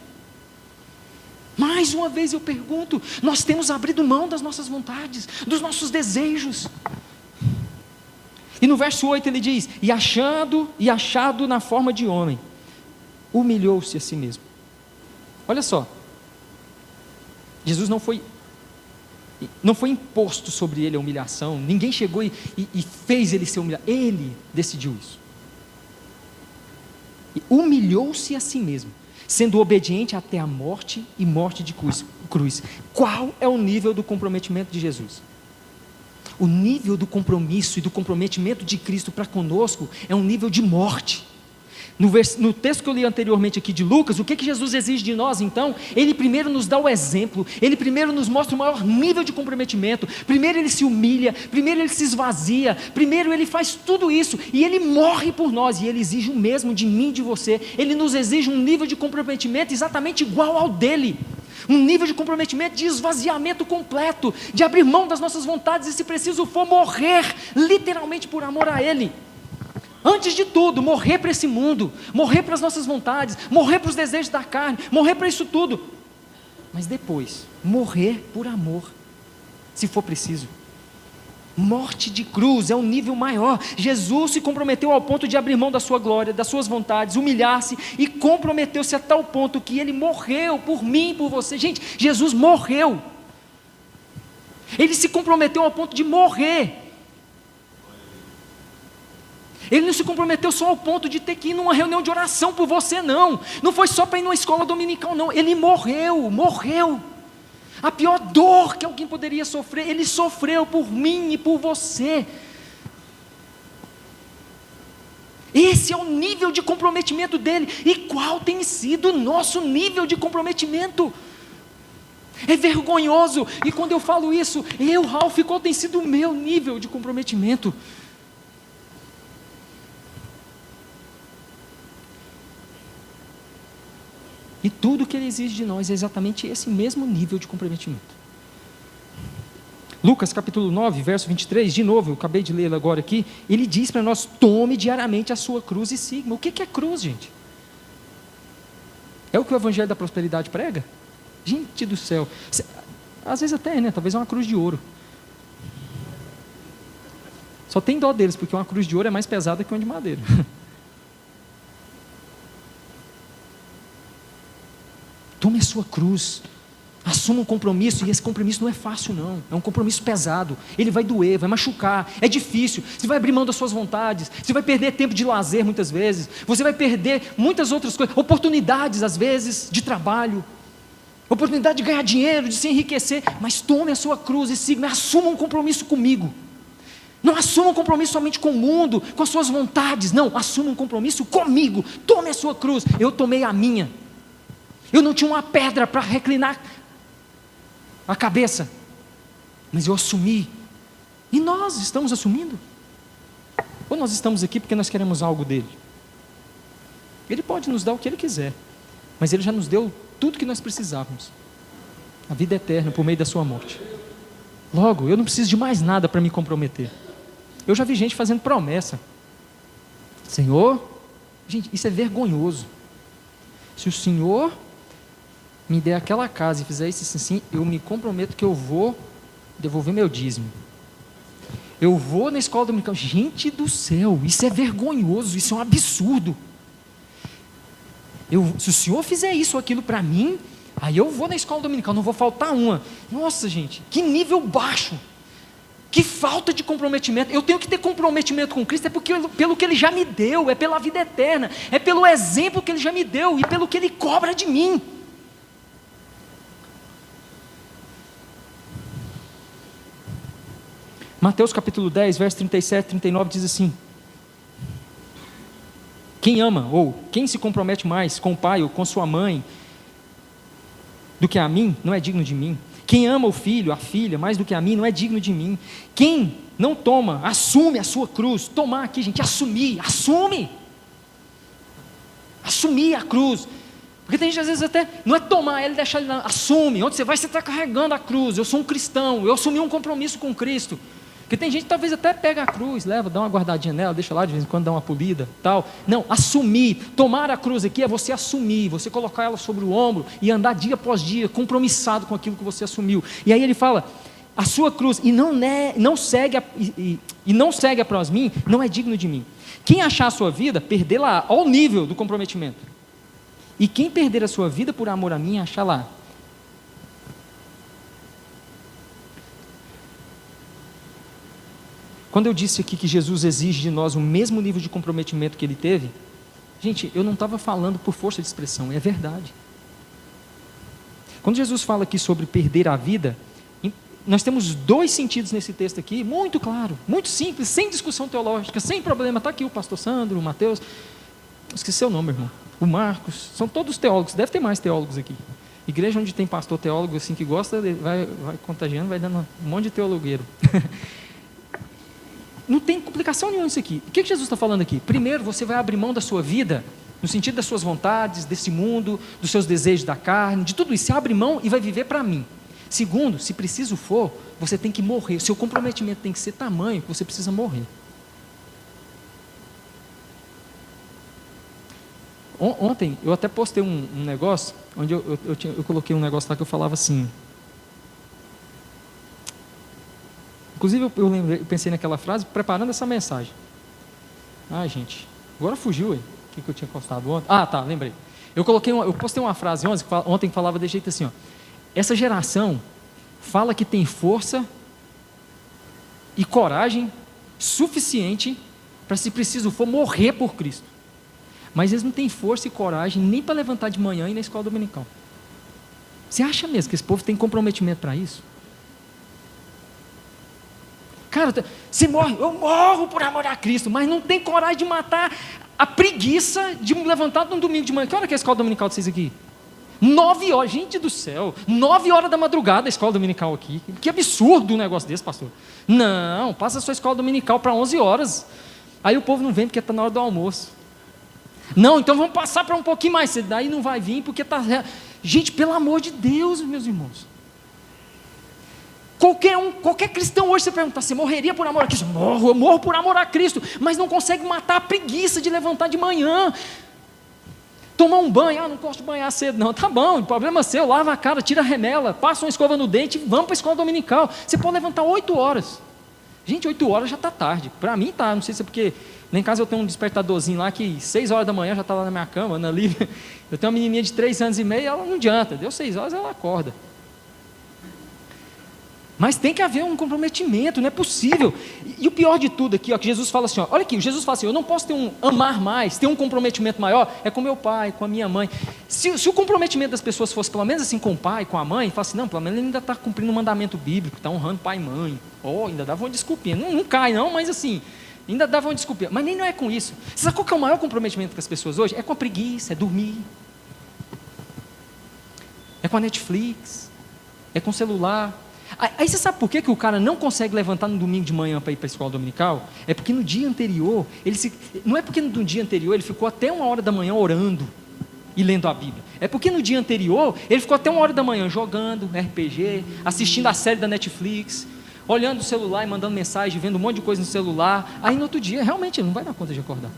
Mais uma vez eu pergunto, nós temos abrido mão das nossas vontades, dos nossos desejos. E no verso 8 ele diz, e achado na forma de homem, humilhou-se a si mesmo. Olha só, Jesus não foi imposto sobre ele a humilhação, ninguém chegou e fez ele ser humilhado, ele decidiu isso. E humilhou-se a si mesmo, sendo obediente até a morte e morte de cruz. Qual é o nível do comprometimento de Jesus? O nível do compromisso e do comprometimento de Cristo para conosco é um nível de morte. No texto que eu li anteriormente aqui de Lucas, o que Jesus exige de nós então? Ele primeiro nos dá o exemplo, ele primeiro nos mostra o maior nível de comprometimento, primeiro ele se humilha, primeiro ele se esvazia, primeiro ele faz tudo isso, e ele morre por nós, e ele exige o mesmo de mim e de você. Ele nos exige um nível de comprometimento exatamente igual ao dele, um nível de comprometimento de esvaziamento completo, de abrir mão das nossas vontades e, se preciso for, morrer literalmente por amor a ele. Antes de tudo, morrer para esse mundo, morrer para as nossas vontades, morrer para os desejos da carne, morrer para isso tudo. Mas depois, morrer por amor, se for preciso. Morte de cruz é um nível maior. Jesus se comprometeu ao ponto de abrir mão da sua glória, das suas vontades, humilhar-se e comprometeu-se a tal ponto que ele morreu por mim e por você. Gente, Jesus morreu. Ele se comprometeu ao ponto de morrer. Ele não se comprometeu só ao ponto de ter que ir numa reunião de oração por você, não. Não foi só para ir numa escola dominical, não. Ele morreu. A pior dor que alguém poderia sofrer, ele sofreu por mim e por você. Esse é o nível de comprometimento dele. E qual tem sido o nosso nível de comprometimento? É vergonhoso. E quando eu falo isso, Ralf, qual tem sido o meu nível de comprometimento? E tudo que ele exige de nós é exatamente esse mesmo nível de comprometimento. Lucas capítulo 9, verso 23, de novo, eu acabei de ler agora aqui, ele diz para nós: tome diariamente a sua cruz e siga. O que é cruz, gente? É o que o Evangelho da Prosperidade prega? Gente do céu, às vezes até é, né? Talvez é uma cruz de ouro. Só tem dó deles, porque uma cruz de ouro é mais pesada que uma de madeira. Tome a sua cruz, assuma um compromisso, e esse compromisso não é fácil não, é um compromisso pesado, ele vai doer, vai machucar, é difícil, você vai abrir mão das suas vontades, você vai perder tempo de lazer muitas vezes, você vai perder muitas outras coisas, oportunidades às vezes de trabalho, oportunidade de ganhar dinheiro, de se enriquecer, mas tome a sua cruz e siga, assuma um compromisso comigo. Não assuma um compromisso somente com o mundo, com as suas vontades, não, assuma um compromisso comigo. Tome a sua cruz. Eu tomei a minha. Eu não tinha uma pedra para reclinar a cabeça, mas eu assumi. E nós estamos assumindo? Ou nós estamos aqui porque nós queremos algo dele? Ele pode nos dar o que ele quiser, mas ele já nos deu tudo que nós precisávamos, a vida eterna por meio da sua morte. Logo, eu não preciso de mais nada para me comprometer. Eu já vi gente fazendo promessa. Senhor, gente, isso é vergonhoso. Se o Senhor me der aquela casa e fizer isso assim, eu me comprometo que eu vou devolver meu dízimo. Eu vou na escola dominical. Gente do céu, isso é vergonhoso, isso é um absurdo. Se o Senhor fizer isso ou aquilo para mim, aí eu vou na escola dominical, não vou faltar uma. Nossa, gente, que nível baixo. Que falta de comprometimento. Eu tenho que ter comprometimento com Cristo, pelo que Ele já me deu, é pela vida eterna, é pelo exemplo que Ele já me deu, e pelo que Ele cobra de mim. Mateus capítulo 10, verso 37 e 39 diz assim: quem ama, ou quem se compromete mais com o pai ou com sua mãe do que a mim, não é digno de mim. Quem ama o filho, a filha, mais do que a mim, não é digno de mim. Quem não toma, assume a sua cruz. Tomar aqui, gente, assumir, assume. Assumir a cruz. Porque tem gente, às vezes, até, não é tomar, ele deixar ele lá, assume. Onde você vai, você está carregando a cruz. Eu sou um cristão, eu assumi um compromisso com Cristo. Porque tem gente que talvez até pega a cruz, leva, dá uma guardadinha nela, deixa lá de vez em quando, dá uma polida, tal. Não, assumir, tomar a cruz aqui é você assumir, você colocar ela sobre o ombro e andar dia após dia, compromissado com aquilo que você assumiu. E aí ele fala, a sua cruz, e não segue após mim, não é digno de mim. Quem achar a sua vida, perdê-la ao nível do comprometimento. E quem perder a sua vida por amor a mim, achá-la. Quando eu disse aqui que Jesus exige de nós o mesmo nível de comprometimento que Ele teve, gente, eu não estava falando por força de expressão, é verdade. Quando Jesus fala aqui sobre perder a vida, nós temos dois sentidos nesse texto aqui, muito claro, muito simples, sem discussão teológica, sem problema. Está aqui o pastor Sandro, o Mateus, esqueci o nome, irmão, o Marcos, são todos teólogos, deve ter mais teólogos aqui. Igreja onde tem pastor teólogo assim que gosta, vai contagiando, vai dando um monte de teologueiro. Não tem complicação nenhuma isso aqui. O que Jesus está falando aqui? Primeiro, você vai abrir mão da sua vida, no sentido das suas vontades, desse mundo, dos seus desejos da carne, de tudo isso. Você abre mão e vai viver para mim. Segundo, se preciso for, você tem que morrer. O seu comprometimento tem que ser tamanho que você precisa morrer. Ontem, eu até postei um negócio, onde eu coloquei um negócio lá que eu falava assim. Inclusive, eu pensei naquela frase, preparando essa mensagem. Ai, gente, agora fugiu, hein? O que eu tinha postado ontem? Ah, tá, lembrei. Eu postei uma frase ontem que falava desse jeito assim, ó. Essa geração fala que tem força e coragem suficiente para, se preciso for, morrer por Cristo. Mas eles não têm força e coragem nem para levantar de manhã e ir na escola dominical. Você acha mesmo que esse povo tem comprometimento para isso? Cara, você morre, eu morro por amor a Cristo, mas não tem coragem de matar a preguiça de me levantar num domingo de manhã. Que hora que é a escola dominical de vocês aqui? 9 horas, gente do céu, 9 horas da madrugada a escola dominical aqui. Que absurdo um negócio desse, pastor. Não, passa a sua escola dominical para 11 horas. Aí o povo não vem porque está na hora do almoço. Não, então vamos passar para um pouquinho mais cedo. Daí não vai vir porque está... Gente, pelo amor de Deus, meus irmãos. Qualquer cristão hoje, você pergunta, você morreria por amor a Cristo? Eu morro por amor a Cristo, mas não consegue matar a preguiça de levantar de manhã, tomar um banho. Não gosto de banhar cedo não, tá bom, problema seu, lava a cara, tira a remela, passa uma escova no dente e vamos para a escola dominical. Você pode levantar 8 horas, gente, 8 horas já está tarde, para mim tá, não sei se é porque, lá em casa eu tenho um despertadorzinho lá, que 6 horas da manhã já está lá na minha cama, Ana Lívia, eu tenho uma menininha de 3 anos e meio, ela não adianta, deu 6 horas ela acorda. Mas tem que haver um comprometimento, não é possível. E o pior de tudo aqui, ó, que Jesus fala assim, ó, olha aqui, Jesus fala assim, eu não posso amar mais, ter um comprometimento maior, é com meu pai, com a minha mãe. Se o comprometimento das pessoas fosse pelo menos assim com o pai, com a mãe, fala assim, não, pelo menos ele ainda está cumprindo o mandamento bíblico, está honrando pai e mãe, ainda dava uma desculpinha, não cai não, mas assim, ainda dava uma desculpinha, mas nem não é com isso. Você sabe qual que é o maior comprometimento com as pessoas hoje? É com a preguiça, é dormir, é com a Netflix, é com o celular. Aí você sabe por que o cara não consegue levantar no domingo de manhã para ir para a escola dominical? É porque no dia anterior, não é porque no dia anterior ele ficou até 1h da manhã orando e lendo a Bíblia. É porque no dia anterior ele ficou até 1h da manhã jogando RPG, assistindo a série da Netflix, olhando o celular e mandando mensagem, vendo um monte de coisa no celular. Aí no outro dia, realmente, ele não vai dar conta de acordar.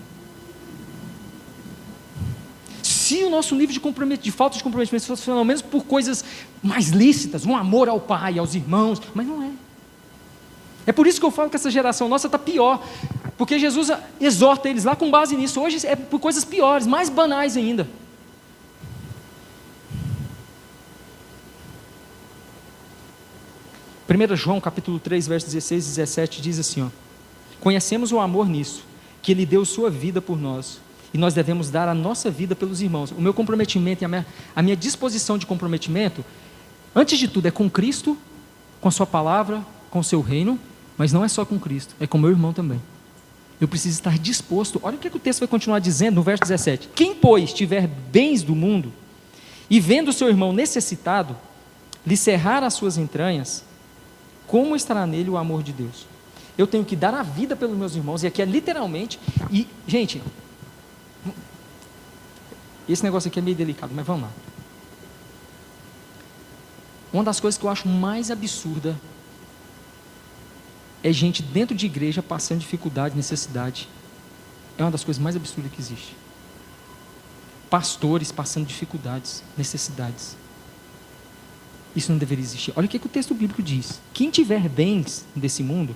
Se o nosso nível de falta de comprometimento fosse pelo menos por coisas mais lícitas, um amor ao pai, aos irmãos, mas não é. É por isso que eu falo que essa geração nossa está pior, porque Jesus exorta eles lá com base nisso. Hoje é por coisas piores, mais banais ainda. Primeiro João capítulo 3, versos 16 e 17 diz assim, ó, conhecemos o amor nisso, que Ele deu sua vida por nós, e nós devemos dar a nossa vida pelos irmãos. O meu comprometimento e a minha disposição de comprometimento, antes de tudo, é com Cristo, com a sua palavra, com o seu reino, mas não é só com Cristo, é com o meu irmão também. Eu preciso estar disposto. Olha o que o texto vai continuar dizendo no verso 17. Quem, pois, tiver bens do mundo, e vendo o seu irmão necessitado, lhe cerrar as suas entranhas, como estará nele o amor de Deus? Eu tenho que dar a vida pelos meus irmãos, e aqui é literalmente, e, gente, esse negócio aqui é meio delicado, mas vamos lá. Uma das coisas que eu acho mais absurda é gente dentro de igreja passando dificuldade, necessidade. É uma das coisas mais absurdas que existe. Pastores passando dificuldades, necessidades. Isso não deveria existir. Olha o que o texto bíblico diz. Quem tiver bens desse mundo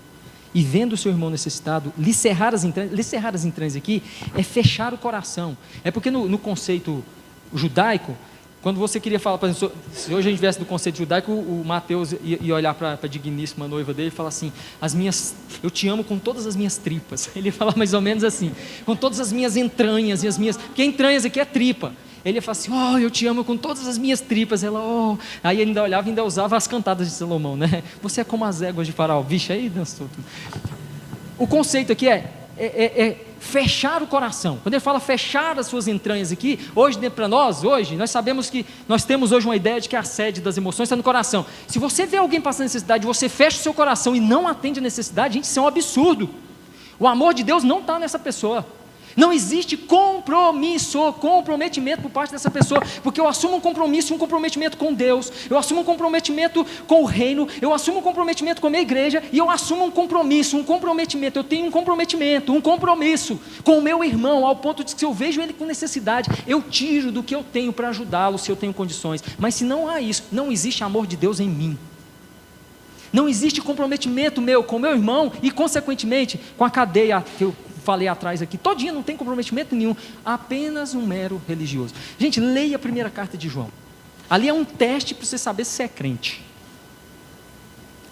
e vendo o seu irmão necessitado, lhe cerrar as entranhas aqui, é fechar o coração. É porque no conceito judaico, quando você queria falar, por exemplo, se hoje a gente viesse do conceito judaico, o Mateus ia olhar para a digníssima noiva dele e falar assim, eu te amo com todas as minhas tripas. Ele ia falar mais ou menos assim, com todas as minhas entranhas, porque entranhas aqui é tripa. Ele ia falar assim, eu te amo com todas as minhas tripas. Ela, Aí ele ainda olhava e ainda usava as cantadas de Salomão, né? Você é como as éguas de Faraó. Vixe, aí dançou tudo. O conceito aqui é fechar o coração. Quando ele fala fechar as suas entranhas aqui, hoje para nós sabemos que nós temos hoje uma ideia de que a sede das emoções está no coração. Se você vê alguém passando necessidade, você fecha o seu coração e não atende a necessidade, gente, isso é um absurdo. O amor de Deus não está nessa pessoa. Não existe comprometimento por parte dessa pessoa, porque eu assumo um compromisso, um comprometimento com Deus, eu assumo um comprometimento com o reino, eu assumo um comprometimento com a minha igreja, e eu assumo um comprometimento, eu tenho um compromisso com o meu irmão, ao ponto de que se eu vejo ele com necessidade, eu tiro do que eu tenho para ajudá-lo, se eu tenho condições. Mas se não há isso, não existe amor de Deus em mim. Não existe comprometimento meu com o meu irmão e, consequentemente, com a cadeia que eu falei atrás aqui, todinha, não tem comprometimento nenhum, apenas um mero religioso. Gente, leia a primeira carta de João. Ali é um teste para você saber se você é crente.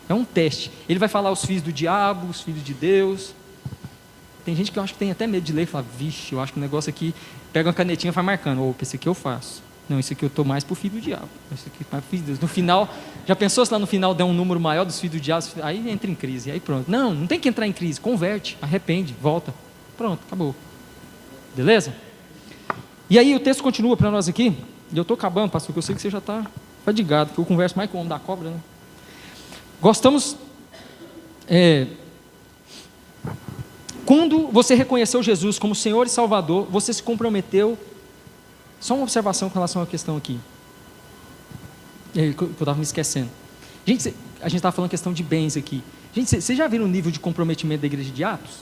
É um teste. Ele vai falar os filhos do diabo, os filhos de Deus. Tem gente que eu acho que tem até medo de ler e fala, vixe, eu acho que o negócio aqui, pega uma canetinha e vai marcando, opa, esse aqui eu faço. Não, esse aqui eu estou mais para o filho do diabo. Esse aqui é mais para o filho de Deus. No final, já pensou se lá no final der um número maior dos filhos do diabo? Aí entra em crise, aí pronto. Não tem que entrar em crise. Converte, arrepende, volta. Pronto, acabou. Beleza? E aí o texto continua para nós aqui. E eu estou acabando, pastor, porque eu sei que você já está fadigado, porque eu converso mais com o homem da cobra, né? Gostamos... Quando você reconheceu Jesus como Senhor e Salvador, você se comprometeu. Só uma observação com relação à questão aqui, que eu estava me esquecendo. Gente, a gente está falando questão de bens aqui. Gente, vocês já viram o nível de comprometimento da igreja de Atos?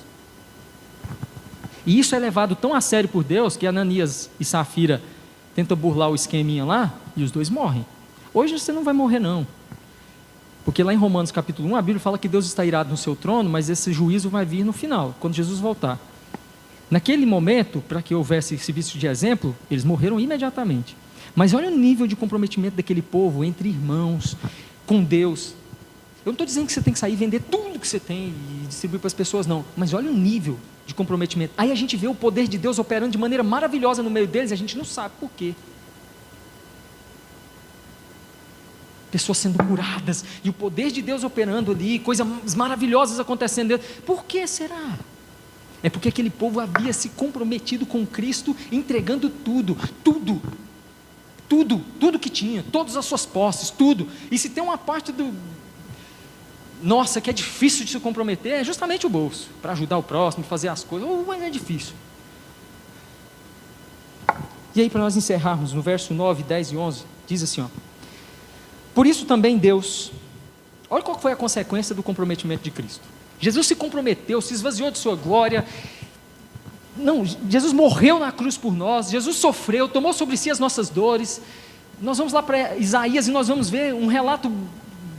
E isso é levado tão a sério por Deus que Ananias e Safira tentam burlar o esqueminha lá e os dois morrem. Hoje você não vai morrer não. Porque lá em Romanos capítulo 1, a Bíblia fala que Deus está irado no seu trono, mas esse juízo vai vir no final, quando Jesus voltar. Naquele momento, para que houvesse esse vício de exemplo, eles morreram imediatamente. Mas olha o nível de comprometimento daquele povo, entre irmãos, com Deus. Eu não estou dizendo que você tem que sair e vender tudo que você tem e distribuir para as pessoas, não. Mas olha o nível de comprometimento. Aí a gente vê o poder de Deus operando de maneira maravilhosa no meio deles e a gente não sabe por quê. Pessoas sendo curadas e o poder de Deus operando ali, coisas maravilhosas acontecendo. Por que será? É porque aquele povo havia se comprometido com Cristo, entregando tudo que tinha, todas as suas posses, tudo. E se tem uma parte nossa, que é difícil de se comprometer, é justamente o bolso, para ajudar o próximo, fazer as coisas, mas é difícil. E aí, para nós encerrarmos, no verso 9, 10 e 11, diz assim, ó: por isso também Deus, olha qual foi a consequência do comprometimento de Cristo. Jesus se comprometeu, se esvaziou de sua glória. Não, Jesus morreu na cruz por nós, Jesus sofreu, tomou sobre si as nossas dores. Nós vamos lá para Isaías e nós vamos ver um relato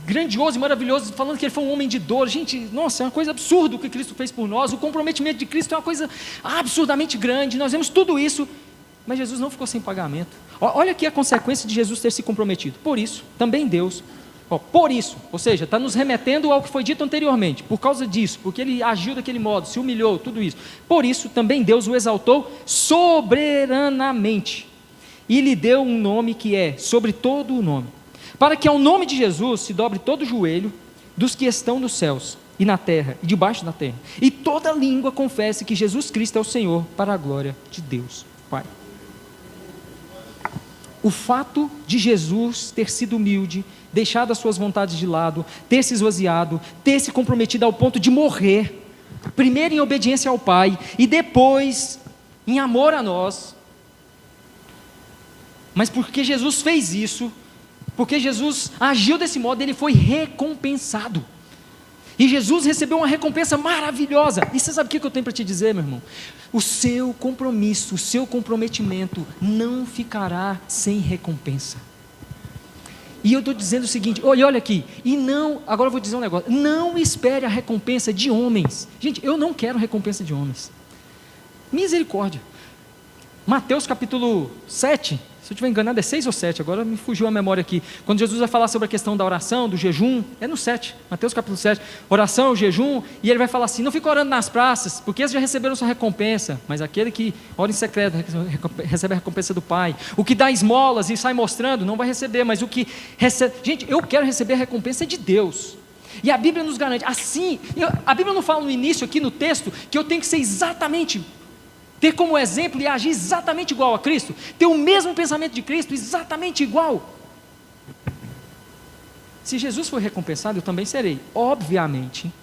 grandioso e maravilhoso, falando que ele foi um homem de dor. Gente, nossa, é uma coisa absurda o que Cristo fez por nós. O comprometimento de Cristo é uma coisa absurdamente grande. Nós vemos tudo isso, mas Jesus não ficou sem pagamento. Olha aqui a consequência de Jesus ter se comprometido. Por isso, também Deus, por isso, ou seja, está nos remetendo ao que foi dito anteriormente, por causa disso, porque ele agiu daquele modo, se humilhou, tudo isso. Por isso, também Deus o exaltou soberanamente e lhe deu um nome que é sobre todo o nome, para que ao nome de Jesus se dobre todo o joelho dos que estão nos céus e na terra e debaixo da terra, e toda língua confesse que Jesus Cristo é o Senhor, para a glória de Deus Pai. O fato de Jesus ter sido humilde, deixado as suas vontades de lado, ter se esvaziado, ter se comprometido ao ponto de morrer, primeiro em obediência ao Pai e depois em amor a nós, mas porque Jesus fez isso, porque Jesus agiu desse modo, ele foi recompensado. E Jesus recebeu uma recompensa maravilhosa. E você sabe o que eu tenho para te dizer, meu irmão? O seu compromisso, o seu comprometimento não ficará sem recompensa. E eu estou dizendo o seguinte, olha aqui, e não, agora eu vou dizer um negócio, não espere a recompensa de homens. Gente, eu não quero recompensa de homens. Misericórdia. Mateus capítulo 7, se eu estiver enganado é 6 ou 7, agora me fugiu a memória aqui, quando Jesus vai falar sobre a questão da oração, do jejum, é no 7, Mateus capítulo 7, oração, jejum, e ele vai falar assim, não fica orando nas praças, porque eles já receberam sua recompensa, mas aquele que ora em secreto recebe a recompensa do Pai, o que dá esmolas e sai mostrando, não vai receber, mas o que recebe, gente, eu quero receber a recompensa de Deus, e a Bíblia nos garante, assim, a Bíblia não fala no início aqui no texto, que eu tenho que ser exatamente, ter como exemplo e agir exatamente igual a Cristo, ter o mesmo pensamento de Cristo, exatamente igual. Se Jesus foi recompensado, eu também serei. Obviamente,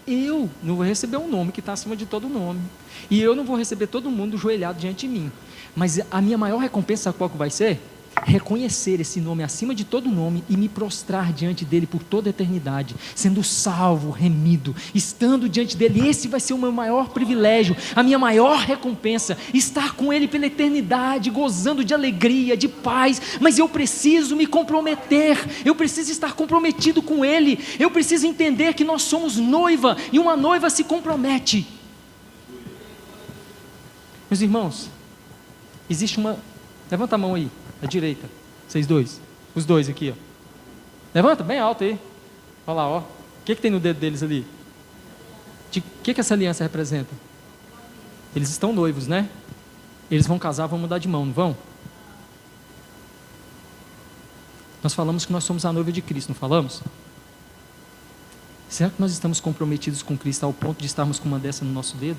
eu não vou receber um nome que está acima de todo nome, e eu não vou receber todo mundo joelhado diante de mim, mas a minha maior recompensa, sabe qual que vai ser? Reconhecer esse nome acima de todo nome e me prostrar diante dele por toda a eternidade, sendo salvo, remido, estando diante dele. Esse vai ser o meu maior privilégio, a minha maior recompensa, estar com ele pela eternidade, gozando de alegria, de paz. Mas eu preciso me comprometer, eu preciso estar comprometido com ele, eu preciso entender que nós somos noiva, e uma noiva se compromete. Meus irmãos, existe uma, levanta a mão aí, à direita, vocês dois, os dois aqui, ó. Levanta bem alto aí. Olha lá, ó. O que tem no dedo deles ali? O que essa aliança representa? Eles estão noivos, né? Eles vão casar, vão mudar de mão, não vão? Nós falamos que nós somos a noiva de Cristo, não falamos? Será que nós estamos comprometidos com Cristo ao ponto de estarmos com uma dessa no nosso dedo?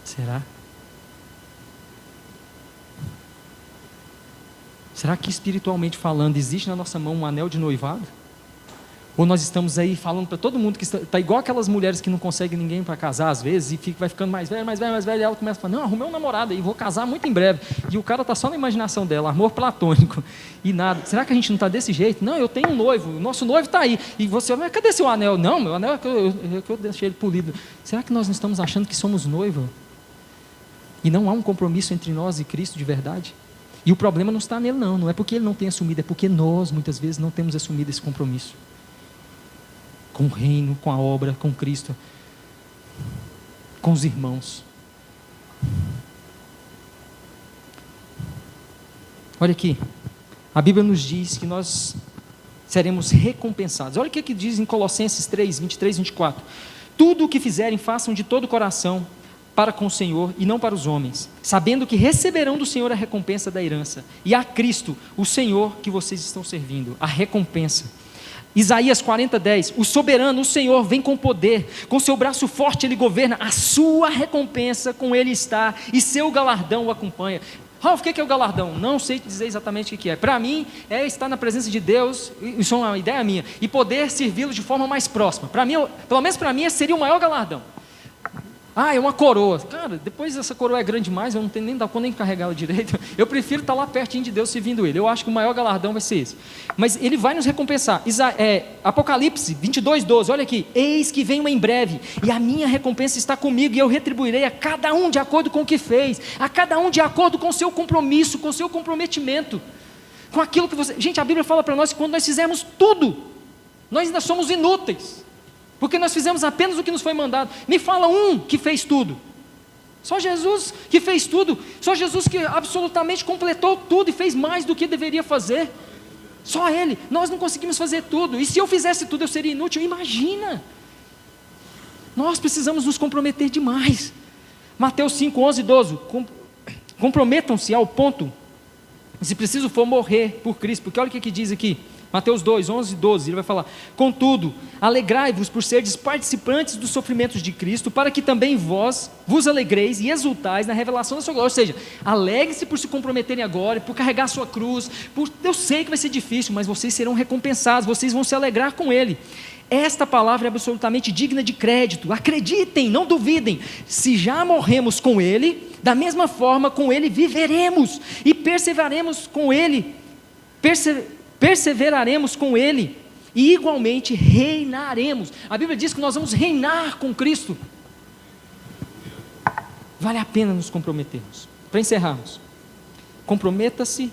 Será? Será que espiritualmente falando existe na nossa mão um anel de noivado? Ou nós estamos aí falando para todo mundo que está igual aquelas mulheres que não conseguem ninguém para casar às vezes, e vai ficando mais velha, e ela começa a falar, não, arrumei um namorado aí, vou casar muito em breve. E o cara está só na imaginação dela, amor platônico, e nada. Será que a gente não está desse jeito? Não, eu tenho um noivo, o nosso noivo está aí. E você, mas cadê seu anel? Não, meu anel é que eu deixei ele polido. Será que nós não estamos achando que somos noivo? E não há um compromisso entre nós e Cristo de verdade? E o problema não está nele não é porque ele não tem assumido, é porque nós muitas vezes não temos assumido esse compromisso. Com o reino, com a obra, com Cristo, com os irmãos. Olha aqui, a Bíblia nos diz que nós seremos recompensados. Olha o que diz em Colossenses 3, 23 e 24. Tudo o que fizerem, façam de todo o coração, para com o Senhor e não para os homens, sabendo que receberão do Senhor a recompensa da herança, e a Cristo, o Senhor que vocês estão servindo, a recompensa. Isaías 40:10, o soberano, o Senhor, vem com poder, com seu braço forte ele governa, a sua recompensa com ele está, e seu galardão o acompanha. Ralf, o que é o galardão? Não sei te dizer exatamente o que é. Para mim, é estar na presença de Deus, isso é uma ideia minha, e poder servi-lo de forma mais próxima. Para mim, pelo menos para mim, seria o maior galardão. Ah, é uma coroa. Cara, depois essa coroa é grande demais, eu não tenho nem nem carregá-la direito. Eu prefiro estar lá pertinho de Deus servindo Ele. Eu acho que o maior galardão vai ser esse. Mas Ele vai nos recompensar. Apocalipse 22:12, olha aqui. Eis que venho em breve, e a minha recompensa está comigo, e eu retribuirei a cada um de acordo com o que fez, a cada um de acordo com o seu compromisso, com o seu comprometimento, com aquilo que você... Gente, a Bíblia fala para nós que quando nós fizermos tudo, nós ainda somos inúteis. Porque nós fizemos apenas o que nos foi mandado. Me fala um que fez tudo. Só Jesus que fez tudo. Só Jesus que absolutamente completou tudo e fez mais do que deveria fazer. Só Ele. Nós não conseguimos fazer tudo. E se eu fizesse tudo eu seria inútil. Imagina. Nós precisamos nos comprometer demais. Mateus 5, 11 e 12. Comprometam-se ao ponto, se preciso for, morrer por Cristo. Porque olha o que diz aqui. Mateus 2, 11 e 12, ele vai falar: contudo, alegrai-vos por serdes participantes dos sofrimentos de Cristo, para que também vós vos alegreis e exultais na revelação da sua glória. Ou seja, alegre-se por se comprometerem agora, por carregar a sua cruz, eu sei que vai ser difícil, mas vocês serão recompensados, vocês vão se alegrar com Ele. Esta palavra é absolutamente digna de crédito. Acreditem, não duvidem. Se já morremos com Ele, da mesma forma com Ele viveremos e perseveraremos com Ele. Perseveraremos com Ele e igualmente reinaremos. A Bíblia diz que nós vamos reinar com Cristo. Vale a pena nos comprometermos. Para encerrarmos, comprometa-se.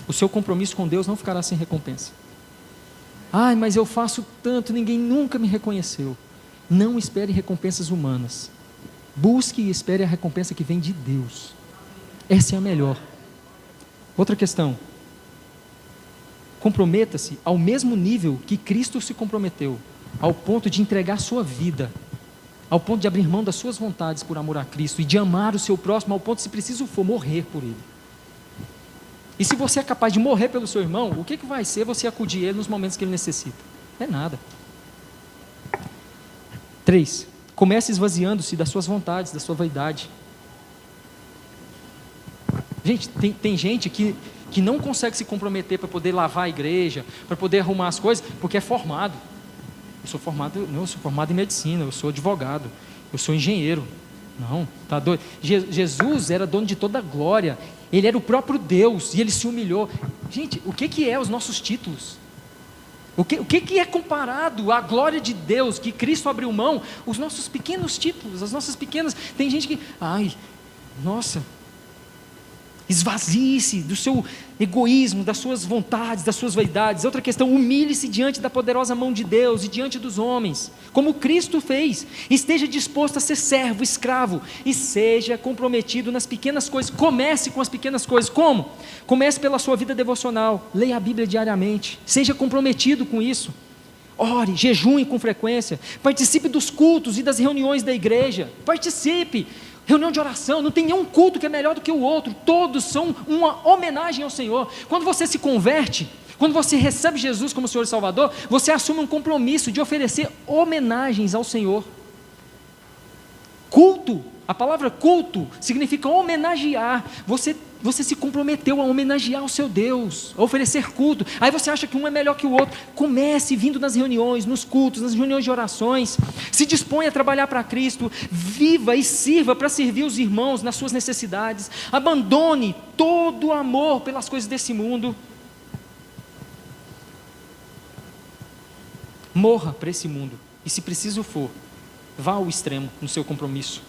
O seu compromisso com Deus não ficará sem recompensa. Ai, mas eu faço tanto, ninguém nunca me reconheceu. Não espere recompensas humanas. Busque e espere a recompensa que vem de Deus. Essa é a melhor. Outra questão. Comprometa-se ao mesmo nível que Cristo se comprometeu, ao ponto de entregar sua vida, ao ponto de abrir mão das suas vontades por amor a Cristo e de amar o seu próximo, ao ponto, se preciso for, morrer por ele. E se você é capaz de morrer pelo seu irmão, o que vai ser você acudir ele nos momentos que ele necessita? É nada. 3. Comece esvaziando-se das suas vontades, da sua vaidade. Gente, tem gente que não consegue se comprometer para poder lavar a igreja, para poder arrumar as coisas, porque é formado. Eu sou formado em medicina, eu sou advogado, eu sou engenheiro. Não, tá doido. Jesus era dono de toda a glória. Ele era o próprio Deus e Ele se humilhou. Gente, o que é os nossos títulos? O que é comparado à glória de Deus, que Cristo abriu mão? Os nossos pequenos títulos, as nossas pequenas... Tem gente que... esvazie-se do seu egoísmo, das suas vontades, das suas vaidades. Outra questão, humilhe-se diante da poderosa mão de Deus e diante dos homens, como Cristo fez. Esteja disposto a ser servo, escravo, e seja comprometido nas pequenas coisas. Comece com as pequenas coisas. Como? Comece pela sua vida devocional, leia a Bíblia diariamente, seja comprometido com isso. Ore, jejue com frequência, participe dos cultos e das reuniões da igreja, participe. Reunião de oração, não tem nenhum culto que é melhor do que o outro, todos são uma homenagem ao Senhor. Quando você se converte, quando você recebe Jesus como Senhor e Salvador, você assume um compromisso de oferecer homenagens ao Senhor. Culto culto. A palavra culto significa homenagear. Você se comprometeu a homenagear o seu Deus, a oferecer culto. Aí você acha que um é melhor que o outro. Comece vindo nas reuniões, nos cultos, nas reuniões de orações. Se dispõe a trabalhar para Cristo. Viva e sirva para servir os irmãos nas suas necessidades. Abandone todo o amor pelas coisas desse mundo. Morra para esse mundo. E se preciso for, vá ao extremo no seu compromisso.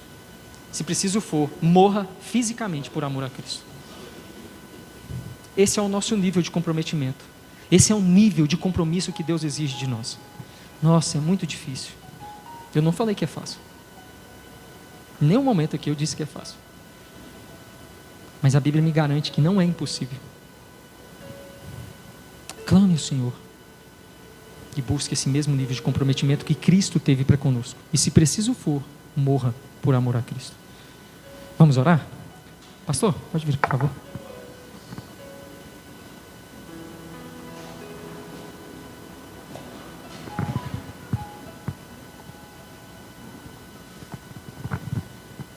Se preciso for, morra fisicamente por amor a Cristo. Esse é o nosso nível de comprometimento. Esse é o nível de compromisso que Deus exige de nós. Nossa, é muito difícil. Eu não falei que é fácil. Em nenhum momento aqui eu disse que é fácil. Mas a Bíblia me garante que não é impossível. Clame ao Senhor. E busque esse mesmo nível de comprometimento que Cristo teve para conosco. E se preciso for, morra por amor a Cristo. Vamos orar? Pastor, pode vir, por favor.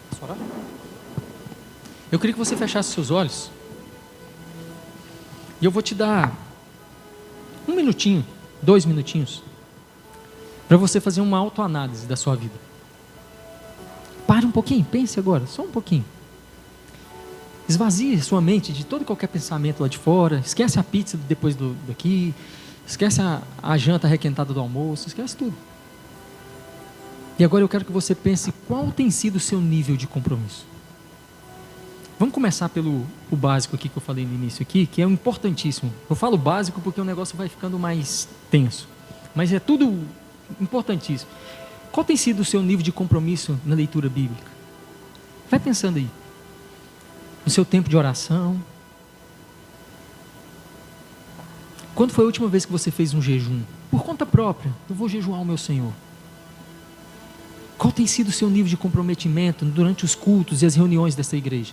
Posso orar? Eu queria que você fechasse seus olhos. E eu vou te dar 1 minutinho, 2 minutinhos, para você fazer uma autoanálise da sua vida. Para um pouquinho, pense agora, só um pouquinho. Esvazie sua mente de todo e qualquer pensamento lá de fora. Esquece a pizza depois daqui. Esquece a janta requentada do almoço. Esquece tudo. E agora eu quero que você pense qual tem sido o seu nível de compromisso. Vamos começar pelo o básico aqui que eu falei no início aqui, que é o importantíssimo. Eu falo básico porque o negócio vai ficando mais tenso. Mas é tudo importantíssimo. Qual tem sido o seu nível de compromisso na leitura bíblica? Vai pensando aí. No seu tempo de oração. Quando foi a última vez que você fez um jejum? Por conta própria, eu vou jejuar o meu Senhor. Qual tem sido o seu nível de comprometimento durante os cultos e as reuniões dessa igreja?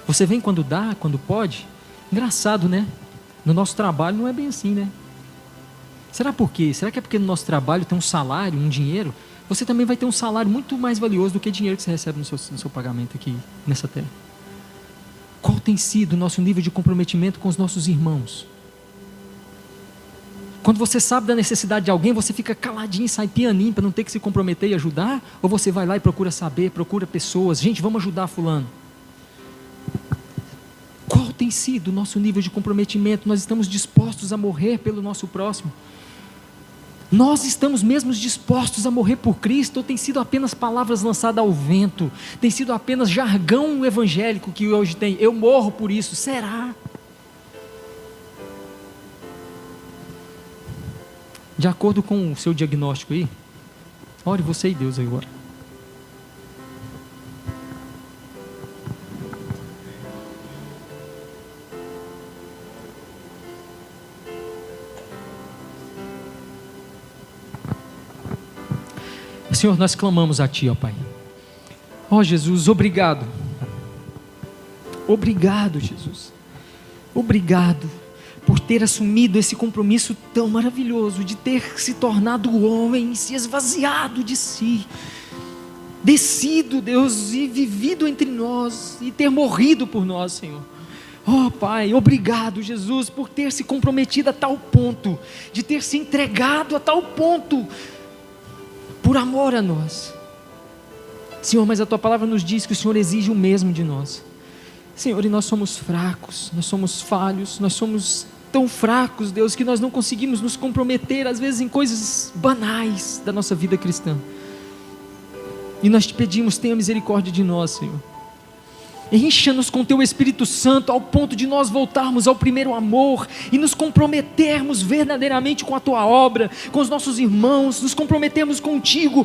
Você vem quando dá, quando pode? Engraçado, né? No nosso trabalho não é bem assim, né? Será por quê? Será que é porque no nosso trabalho tem um salário, um dinheiro? Você também vai ter um salário muito mais valioso do que o dinheiro que você recebe no seu pagamento aqui nessa terra. Qual tem sido o nosso nível de comprometimento com os nossos irmãos? Quando você sabe da necessidade de alguém, você fica caladinho, sai pianinho para não ter que se comprometer e ajudar? Ou você vai lá e procura saber, procura pessoas, gente, vamos ajudar fulano? Qual tem sido o nosso nível de comprometimento? Nós estamos dispostos a morrer pelo nosso próximo? Nós estamos mesmo dispostos a morrer por Cristo? Ou tem sido apenas palavras lançadas ao vento? Tem sido apenas jargão evangélico que hoje tem? Eu morro por isso. Será? De acordo com o seu diagnóstico aí, ore você e Deus agora. Senhor, nós clamamos a Ti, ó Pai. Ó Jesus, obrigado. Obrigado, Jesus. Obrigado por ter assumido esse compromisso tão maravilhoso, de ter se tornado homem, se esvaziado de si, descido, Deus, e vivido entre nós, e ter morrido por nós, Senhor. Oh Pai, obrigado, Jesus, por ter se comprometido a tal ponto, de ter se entregado a tal ponto, por amor a nós. Senhor, mas a Tua palavra nos diz que o Senhor exige o mesmo de nós. Senhor, e nós somos fracos, nós somos falhos, nós somos tão fracos, Deus, que nós não conseguimos nos comprometer, às vezes, em coisas banais da nossa vida cristã. E nós te pedimos, tenha misericórdia de nós, Senhor. Encha-nos com Teu Espírito Santo ao ponto de nós voltarmos ao primeiro amor e nos comprometermos verdadeiramente com a Tua obra, com os nossos irmãos, nos comprometermos contigo,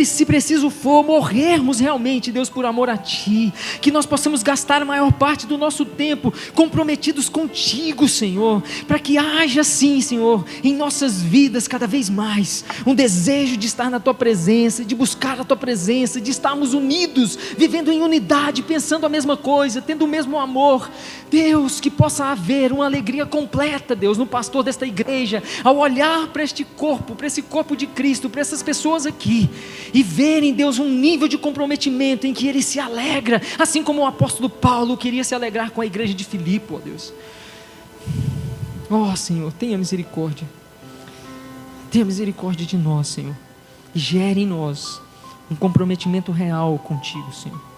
se preciso for, morrermos realmente, Deus, por amor a Ti, que nós possamos gastar a maior parte do nosso tempo comprometidos contigo, Senhor, para que haja sim, Senhor, em nossas vidas cada vez mais um desejo de estar na Tua presença, de buscar a Tua presença, de estarmos unidos, vivendo em unidade, pensando a mesma coisa, tendo o mesmo amor. Deus, que possa haver uma alegria completa, Deus, no pastor desta igreja, ao olhar para este corpo, para esse corpo de Cristo, para essas pessoas aqui, e verem, Deus, um nível de comprometimento em que ele se alegra, assim como o apóstolo Paulo queria se alegrar com a igreja de Filipe, ó Deus. Ó Senhor, tenha misericórdia. Tenha misericórdia de nós, Senhor, e gere em nós um comprometimento real contigo, Senhor.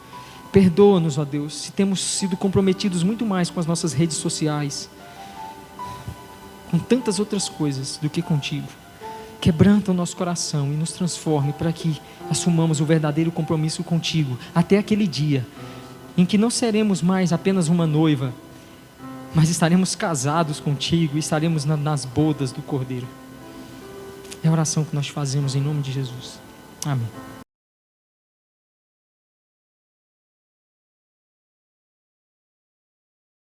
Perdoa-nos, ó Deus, se temos sido comprometidos muito mais com as nossas redes sociais, com tantas outras coisas do que contigo. Quebranta o nosso coração e nos transforme para que assumamos o verdadeiro compromisso contigo, até aquele dia em que não seremos mais apenas uma noiva, mas estaremos casados contigo e estaremos nas bodas do Cordeiro. É a oração que nós fazemos em nome de Jesus. Amém.